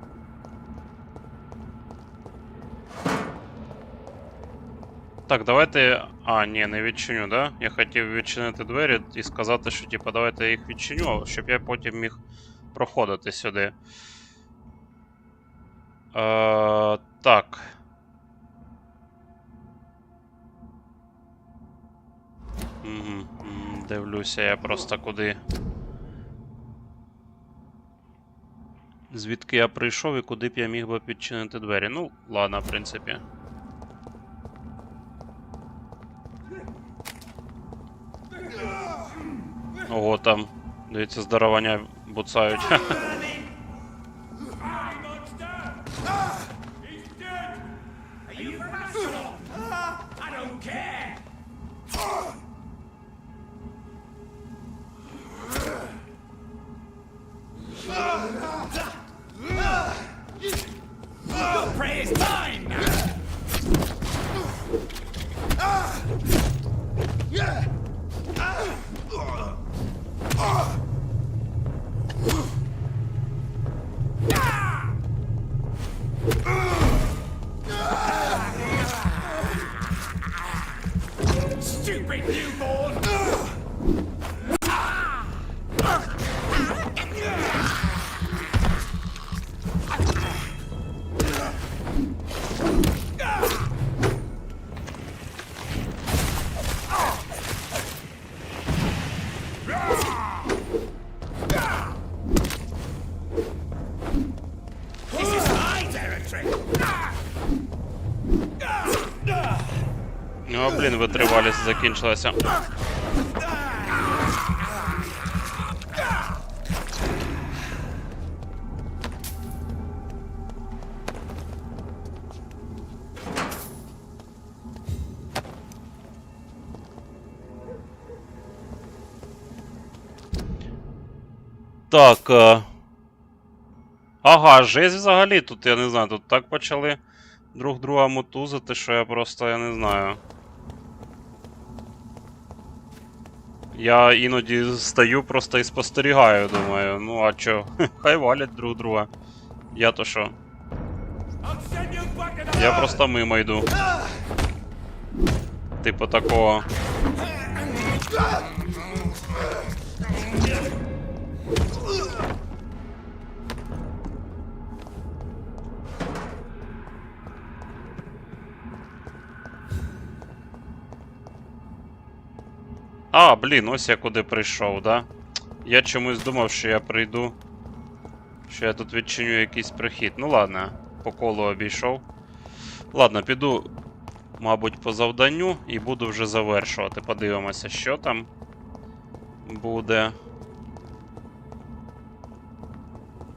Так, давайте... А, ні, не відчиню, да? Я хотів відчинити двері і сказати, що, типа, давайте я їх відчиню, щоб я потім міг проходити сюди. Так. Дивлюся я просто куди. Звідки я прийшов і куди б я міг би підчинити двері. Ну, ладно, в принципі. Ого, там, дивіться, здоровання буцають. О, блін, витривалість закінчилася. Так. Ага, жесть взагалі тут, я не знаю, тут так почали друг друга мотузити, що я просто, я не знаю. Я іноді стою просто і спостерігаю, думаю, ну а чо, хай валять друг друга. Я то що? Я просто мимо йду. Типу такого. А, блін, ось я куди прийшов, да? Я чомусь думав, що я прийду. Що я тут відчиню якийсь прохід. Ну ладно, по колу обійшов. Ладно, піду, мабуть, по завданню і буду вже завершувати. Подивимося, що там буде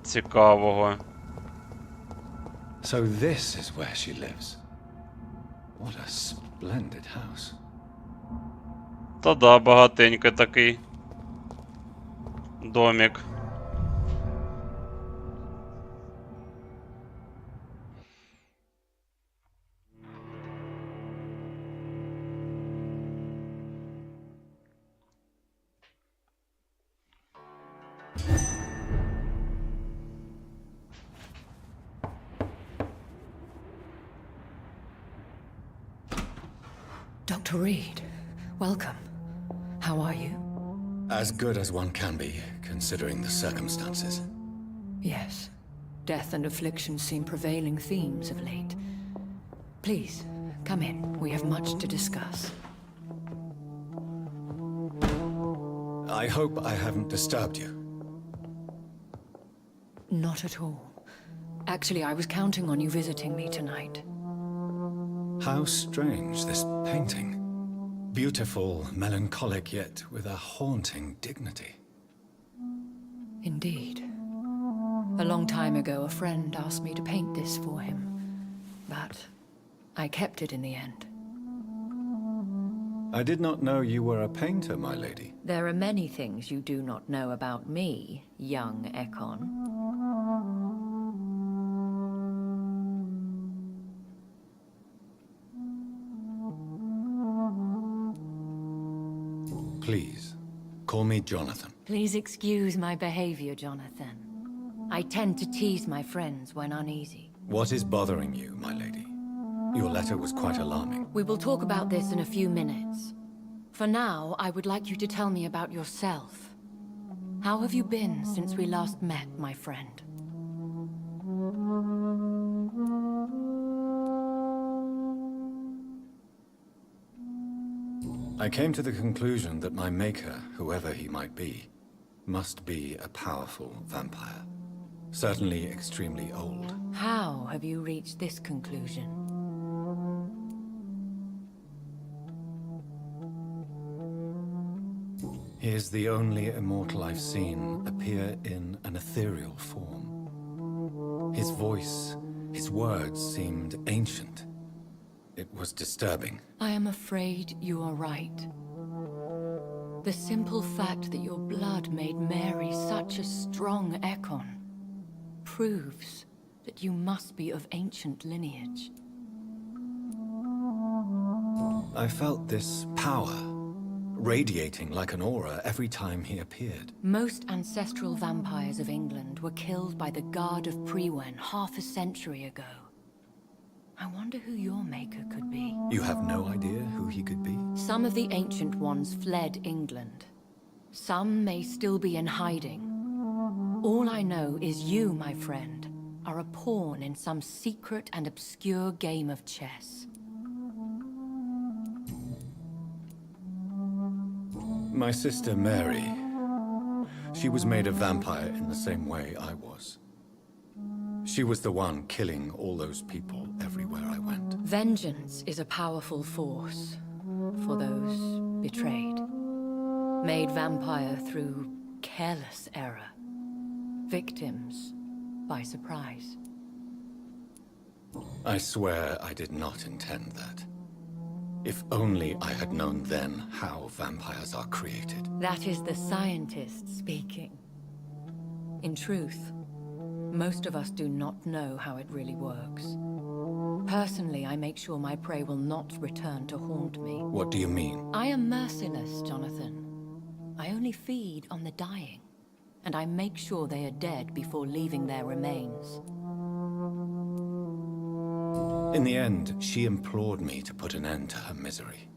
цікавого. So this is where she lives. What a splendid house. Та да, багатенький такий домик. Dr. Reed, welcome. How are you? As good as one can be, considering the circumstances. Yes. Death and affliction seem prevailing themes of late. Please, come in. We have much to discuss. I hope I haven't disturbed you. Not at all. Actually, I was counting on you visiting me tonight. How strange, this painting. Beautiful, melancholic, yet with a haunting dignity. Indeed. A long time ago, a friend asked me to paint this for him, but I kept it in the end. I did not know you were a painter, my lady. There are many things you do not know about me, young Ekon. Please, call me Jonathan. Please excuse my behavior, Jonathan. I tend to tease my friends when uneasy. What is bothering you, my lady? Your letter was quite alarming. We will talk about this in a few minutes. For now, I would like you to tell me about yourself. How have you been since we last met, my friend? I came to the conclusion that my maker, whoever he might be, must be a powerful vampire. Certainly extremely old. How have you reached this conclusion? He is the only immortal I've seen appear in an ethereal form. His voice, his words seemed ancient. It was disturbing. I am afraid you are right. The simple fact that your blood made Mary such a strong Ekon proves that you must be of ancient lineage. I felt this power, radiating like an aura every time he appeared. Most ancestral vampires of England were killed by the Guard of Prewen half a century ago. I wonder who your maker could be. You have no idea who he could be? Some of the ancient ones fled England. Some may still be in hiding. All I know is you, my friend, are a pawn in some secret and obscure game of chess. My sister Mary, she was made a vampire in the same way I was. She was the one killing all those people everywhere I went. Vengeance is a powerful force for those betrayed. Made vampire through careless error. Victims by surprise. I swear I did not intend that. If only I had known then how vampires are created. That is the scientist speaking. In truth, most of us do not know how it really works. Personally, I make sure my prey will not return to haunt me. What do you mean? I am merciless, Jonathan. I only feed on the dying, and I make sure they are dead before leaving their remains. In the end, she implored me to put an end to her misery.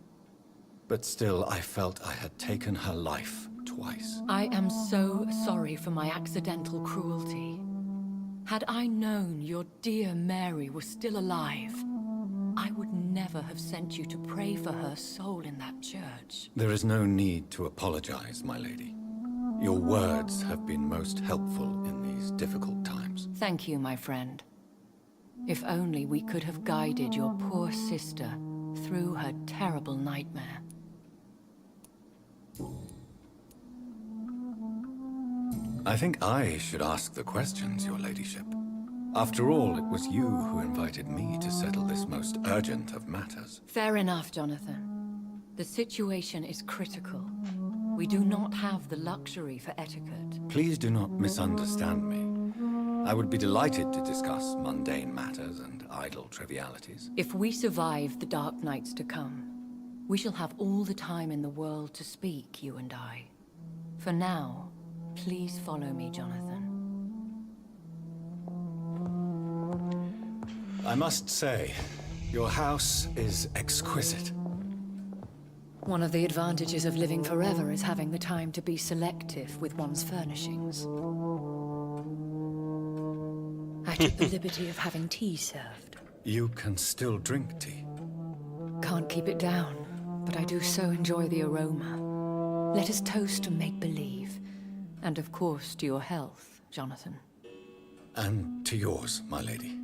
But still, I felt I had taken her life twice. I am so sorry for my accidental cruelty. Had I known your dear Mary was still alive, I would never have sent you to pray for her soul in that church. There is no need to apologize, my lady. Your words have been most helpful in these difficult times. Thank you, my friend. If only we could have guided your poor sister through her terrible nightmare. I think I should ask the questions, your ladyship. After all, it was you who invited me to settle this most urgent of matters. Fair enough, Jonathan. The situation is critical. We do not have the luxury for etiquette. Please do not misunderstand me. I would be delighted to discuss mundane matters and idle trivialities. If we survive the dark nights to come, we shall have all the time in the world to speak, you and I. For now, please follow me, Jonathan. I must say, your house is exquisite. One of the advantages of living forever is having the time to be selective with one's furnishings. I took the liberty of having tea served. You can still drink tea. Can't keep it down, but I do so enjoy the aroma. Let us toast to make-believe. And of course to your health, Jonathan. And to yours, my lady.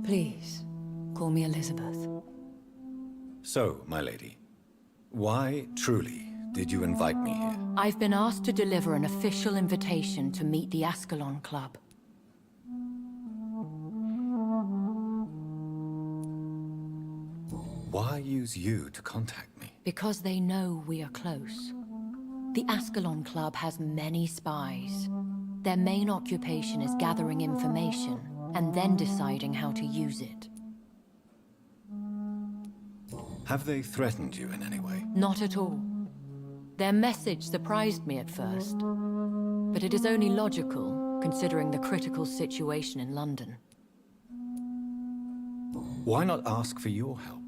Please, call me Elizabeth. So, my lady, why truly did you invite me here? I've been asked to deliver an official invitation to meet the Ascalon Club. Why use you to contact me? Because they know we are close. The Ascalon Club has many spies. Their main occupation is gathering information and then deciding how to use it. Have they threatened you in any way? Not at all. Their message surprised me at first, but it is only logical, considering the critical situation in London. Why not ask for your help?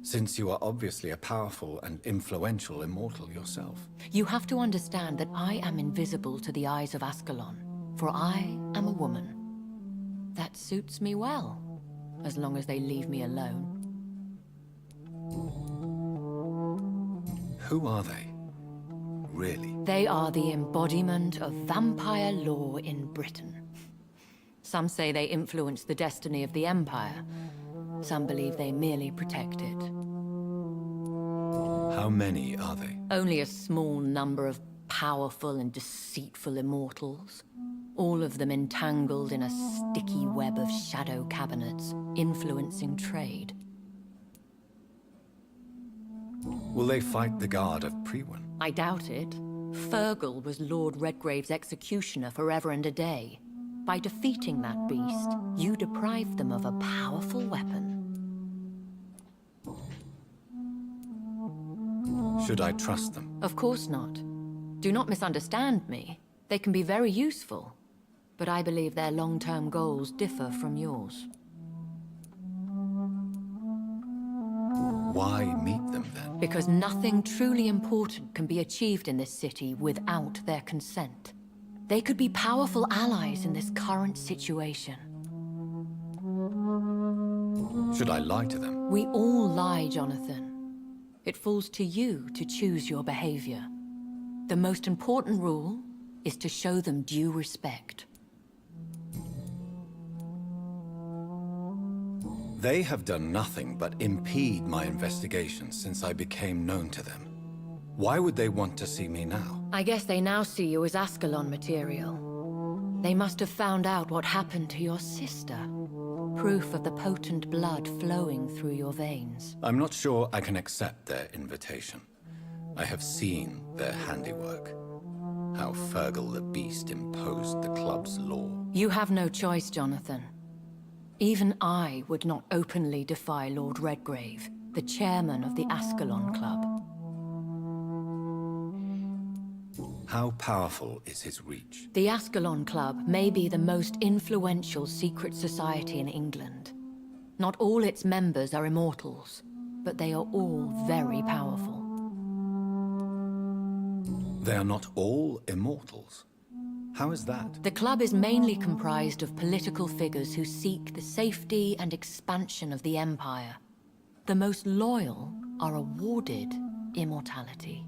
Since you are obviously a powerful and influential immortal yourself. You have to understand that I am invisible to the eyes of Ascalon, for I am a woman. That suits me well, as long as they leave me alone. Who are they? Really? They are the embodiment of vampire law in Britain. Some say they influence the destiny of the Empire. Some believe they merely protect it. How many are they? Only a small number of powerful and deceitful immortals. All of them entangled in a sticky web of shadow cabinets, influencing trade. Will they fight the guard of Priwen? I doubt it. Fergal was Lord Redgrave's executioner forever and a day. By defeating that beast, you deprived them of a powerful weapon. Should I trust them? Of course not. Do not misunderstand me. They can be very useful, but I believe their long-term goals differ from yours. Why meet them then? Because nothing truly important can be achieved in this city without their consent. They could be powerful allies in this current situation. Should I lie to them? We all lie, Jonathan. It falls to you to choose your behavior. The most important rule is to show them due respect. They have done nothing but impede my investigation since I became known to them. Why would they want to see me now? I guess they now see you as Ascalon material. They must have found out what happened to your sister. Proof of the potent blood flowing through your veins. I'm not sure I can accept their invitation. I have seen their handiwork. How Fergal the Beast imposed the club's law. You have no choice, Jonathan. Even I would not openly defy Lord Redgrave, the chairman of the Ascalon Club. How powerful is his reach? The Ascalon Club may be the most influential secret society in England. Not all its members are immortals, but they are all very powerful. They are not all immortals. How is that? The club is mainly comprised of political figures who seek the safety and expansion of the Empire. The most loyal are awarded immortality.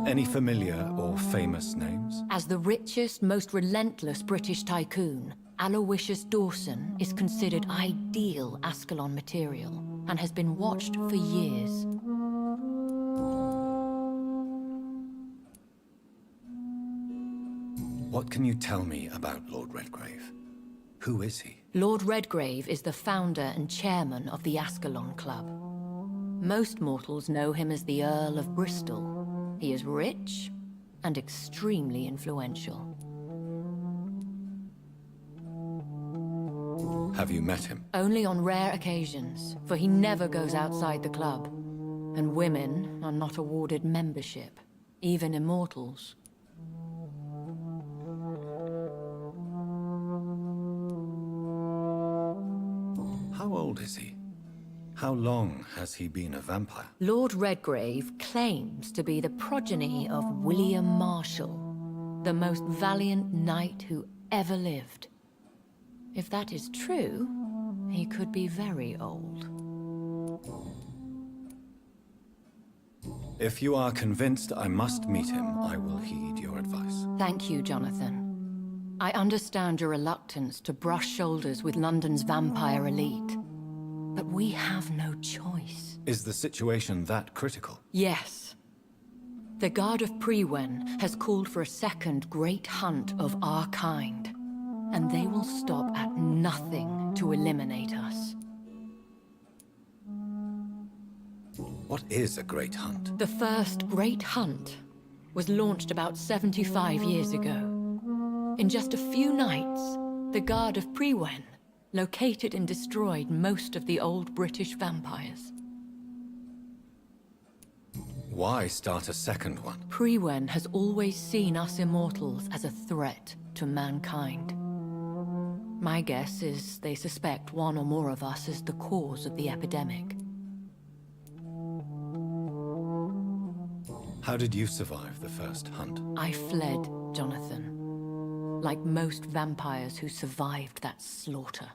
Any familiar or famous names? As the richest, most relentless British tycoon, Aloysius Dawson is considered ideal Ascalon material and has been watched for years. What can you tell me about Lord Redgrave? Who is he? Lord Redgrave is the founder and chairman of the Ascalon Club. Most mortals know him as the Earl of Bristol. He is rich and extremely influential. Have you met him? Only on rare occasions, for he never goes outside the club. And women are not awarded membership, even immortals. How old is he? How long has he been a vampire? Lord Redgrave claims to be the progeny of William Marshall, the most valiant knight who ever lived. If that is true, he could be very old. If you are convinced I must meet him, I will heed your advice. Thank you, Jonathan. I understand your reluctance to brush shoulders with London's vampire elite. But we have no choice. Is the situation that critical? Yes. The Guard of Prewen has called for a second great hunt of our kind. And they will stop at nothing to eliminate us. What is a great hunt? The first great hunt was launched about 75 years ago. In just a few nights, the Guard of Prewen located and destroyed most of the old British vampires. Why start a second one? Prewen has always seen us immortals as a threat to mankind. My guess is they suspect one or more of us is the cause of the epidemic. How did you survive the first hunt? I fled, Jonathan. Like most vampires who survived that slaughter.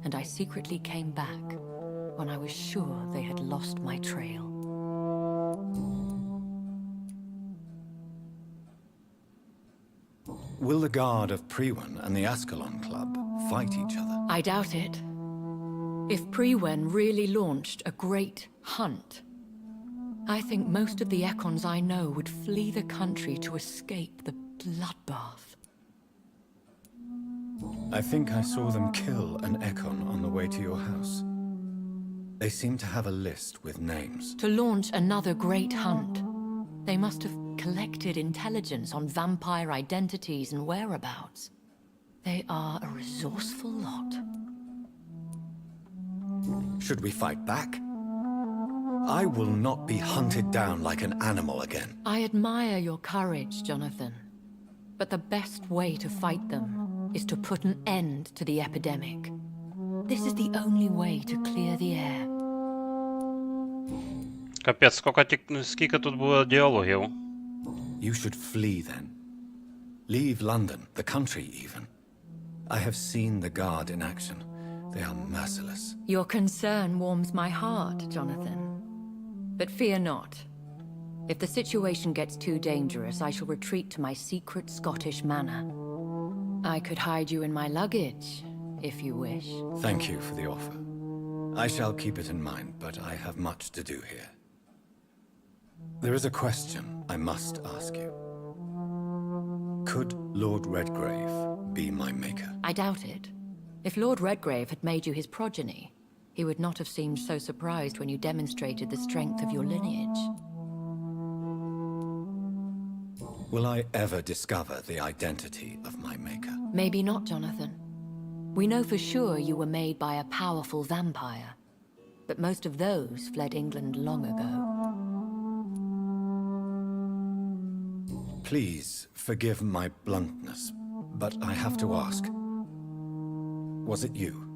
And I secretly came back when I was sure they had lost my trail. Will the Guard of Prewen and the Ascalon Club fight each other? I doubt it. If Prewen really launched a great hunt, I think most of the Econs I know would flee the country to escape the bloodbath. I think I saw them kill an Econ on the way to your house. They seem to have a list with names. To launch another great hunt, they must have collected intelligence on vampire identities and whereabouts. They are a resourceful lot. Should we fight back? I will not be hunted down like an animal again. I admire your courage, Jonathan. But the best way to fight them is to put an end to the epidemic. This is the only way to clear the air. Капець, скільки тут було діалогів. You should flee then. Leave London, the country even. I have seen the Guard in action. They are merciless. Your concern warms my heart, Jonathan. But fear not. If the situation gets too dangerous, I shall retreat to my secret Scottish manor. I could hide you in my luggage, if you wish. Thank you for the offer. I shall keep it in mind, but I have much to do here. There is a question I must ask you. Could Lord Redgrave be my maker? I doubt it. If Lord Redgrave had made you his progeny, he would not have seemed so surprised when you demonstrated the strength of your lineage. Will I ever discover the identity of my maker? Maybe not, Jonathan. We know for sure you were made by a powerful vampire, but most of those fled England long ago. Please forgive my bluntness, but I have to ask. Was it you?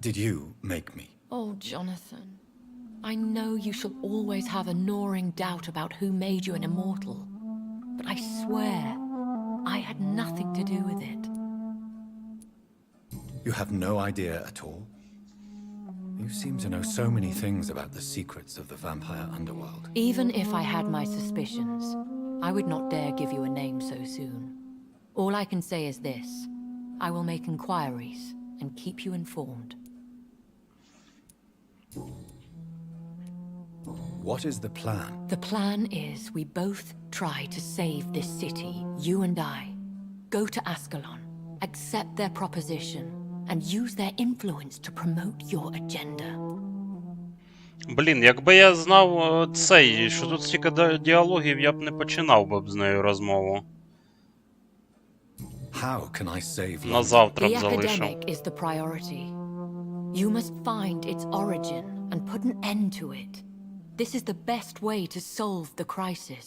Did you make me? Oh, Jonathan. I know you shall always have a gnawing doubt about who made you an immortal. But I swear, I had nothing to do with it. You have no idea at all? You seem to know so many things about the secrets of the vampire underworld. Even if I had my suspicions, I would not dare give you a name so soon. All I can say is this. I will make inquiries and keep you informed. What is the plan? The plan is we both try to save this city, you and I. Go to Ascalon, accept their proposition, and use their influence to promote your agenda. Блін, якби я знав цей, що тут стільки діалогів, я б не починав би з нею розмову. How can I save На завтра б The залишив. epidemic is the priority. You must find its origin and put an end to it. This is the best way to solve the crisis.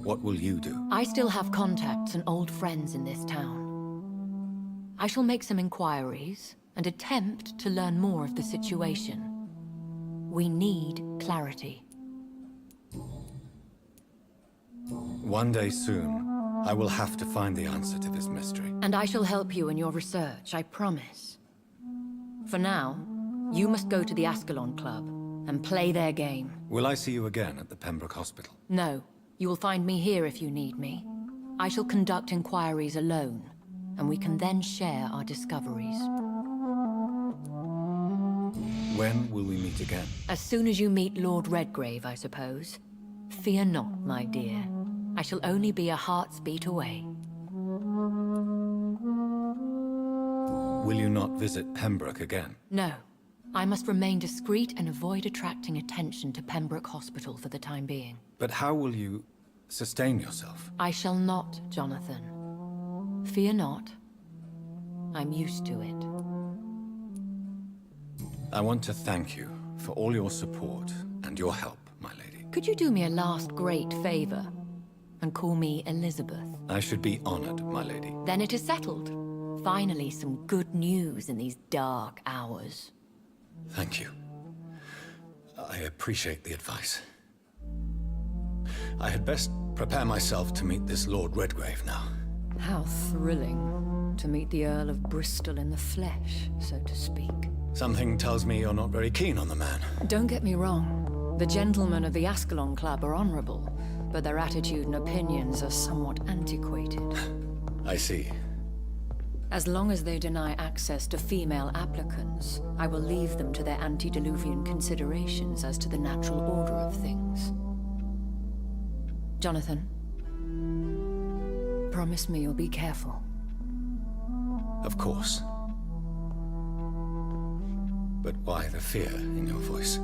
What will you do? I still have contacts and old friends in this town. I shall make some inquiries and attempt to learn more of the situation. We need clarity. One day soon, I will have to find the answer to this mystery. And I shall help you in your research, I promise. For now, you must go to the Ascalon Club and play their game. Will I see you again at the Pembroke Hospital? No, you will find me here if you need me. I shall conduct inquiries alone, and we can then share our discoveries. When will we meet again? As soon as you meet Lord Redgrave, I suppose. Fear not, my dear. I shall only be a heart's beat away. Will you not visit Pembroke again? No. I must remain discreet and avoid attracting attention to Pembroke Hospital for the time being. But how will you sustain yourself? I shall not, Jonathan. Fear not. I'm used to it. I want to thank you for all your support and your help, my lady. Could you do me a last great favor and call me Elizabeth? I should be honored, my lady. Then it is settled. Finally, some good news in these dark hours. Thank you. I appreciate the advice. I had best prepare myself to meet this Lord Redgrave now. How thrilling to meet the Earl of Bristol in the flesh, so to speak. Something tells me you're not very keen on the man. Don't get me wrong. The gentlemen of the Ascalon Club are honorable, but their attitude and opinions are somewhat antiquated. I see. As long as they deny access to female applicants, I will leave them to their antediluvian considerations as to the natural order of things. Jonathan, promise me you'll be careful. Of course. But why the fear in your voice?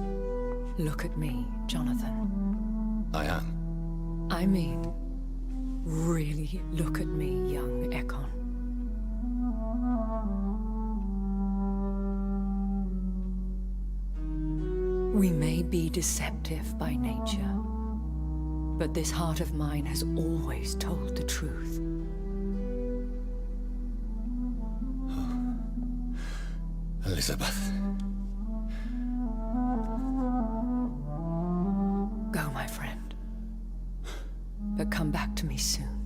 Look at me, Jonathan. I am. I mean, really look at me, young Ekon. We may be deceptive by nature, but this heart of mine has always told the truth. Elizabeth. Go, my friend. But come back to me soon.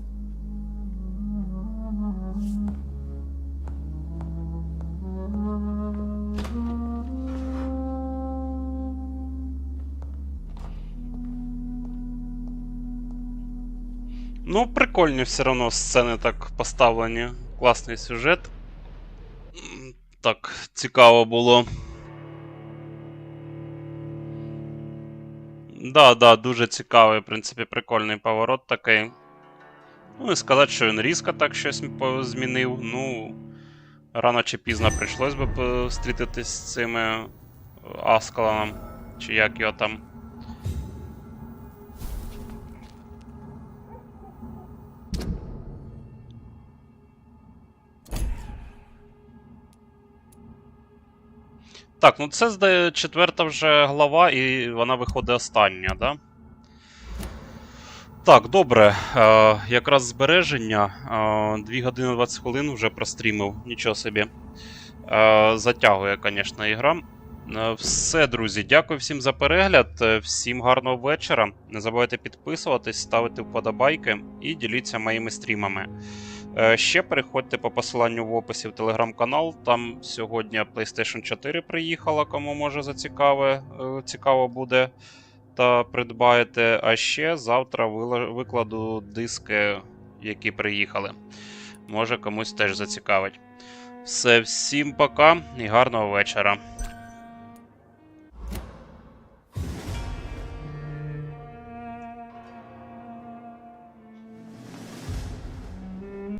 Ну, прикольні все одно сцени так поставлені. Класний сюжет. Так, цікаво було. Да, дуже цікавий, в принципі, прикольний поворот такий. Ну, і сказати, що він різко так щось змінив. Ну, рано чи пізно прийшлось би зустрітитись з цими Аскалоном, чи як його там. Так, ну це, здається, 4-та вже глава, і вона виходить остання, да? Так, добре. Якраз збереження. 2 години 20 хвилин вже прострімив. Нічого собі. Затягує, звісно, ігра. Все, друзі. Дякую всім за перегляд. Всім гарного вечора. Не забувайте підписуватись, ставити вподобайки і діліться моїми стрімами. Ще переходьте по посиланню в описі в телеграм-канал. Там сьогодні PlayStation 4 приїхала, кому може цікаво буде та придбаєте. А ще завтра викладу диски, які приїхали. Може комусь теж зацікавить. Все, всім пока і гарного вечора.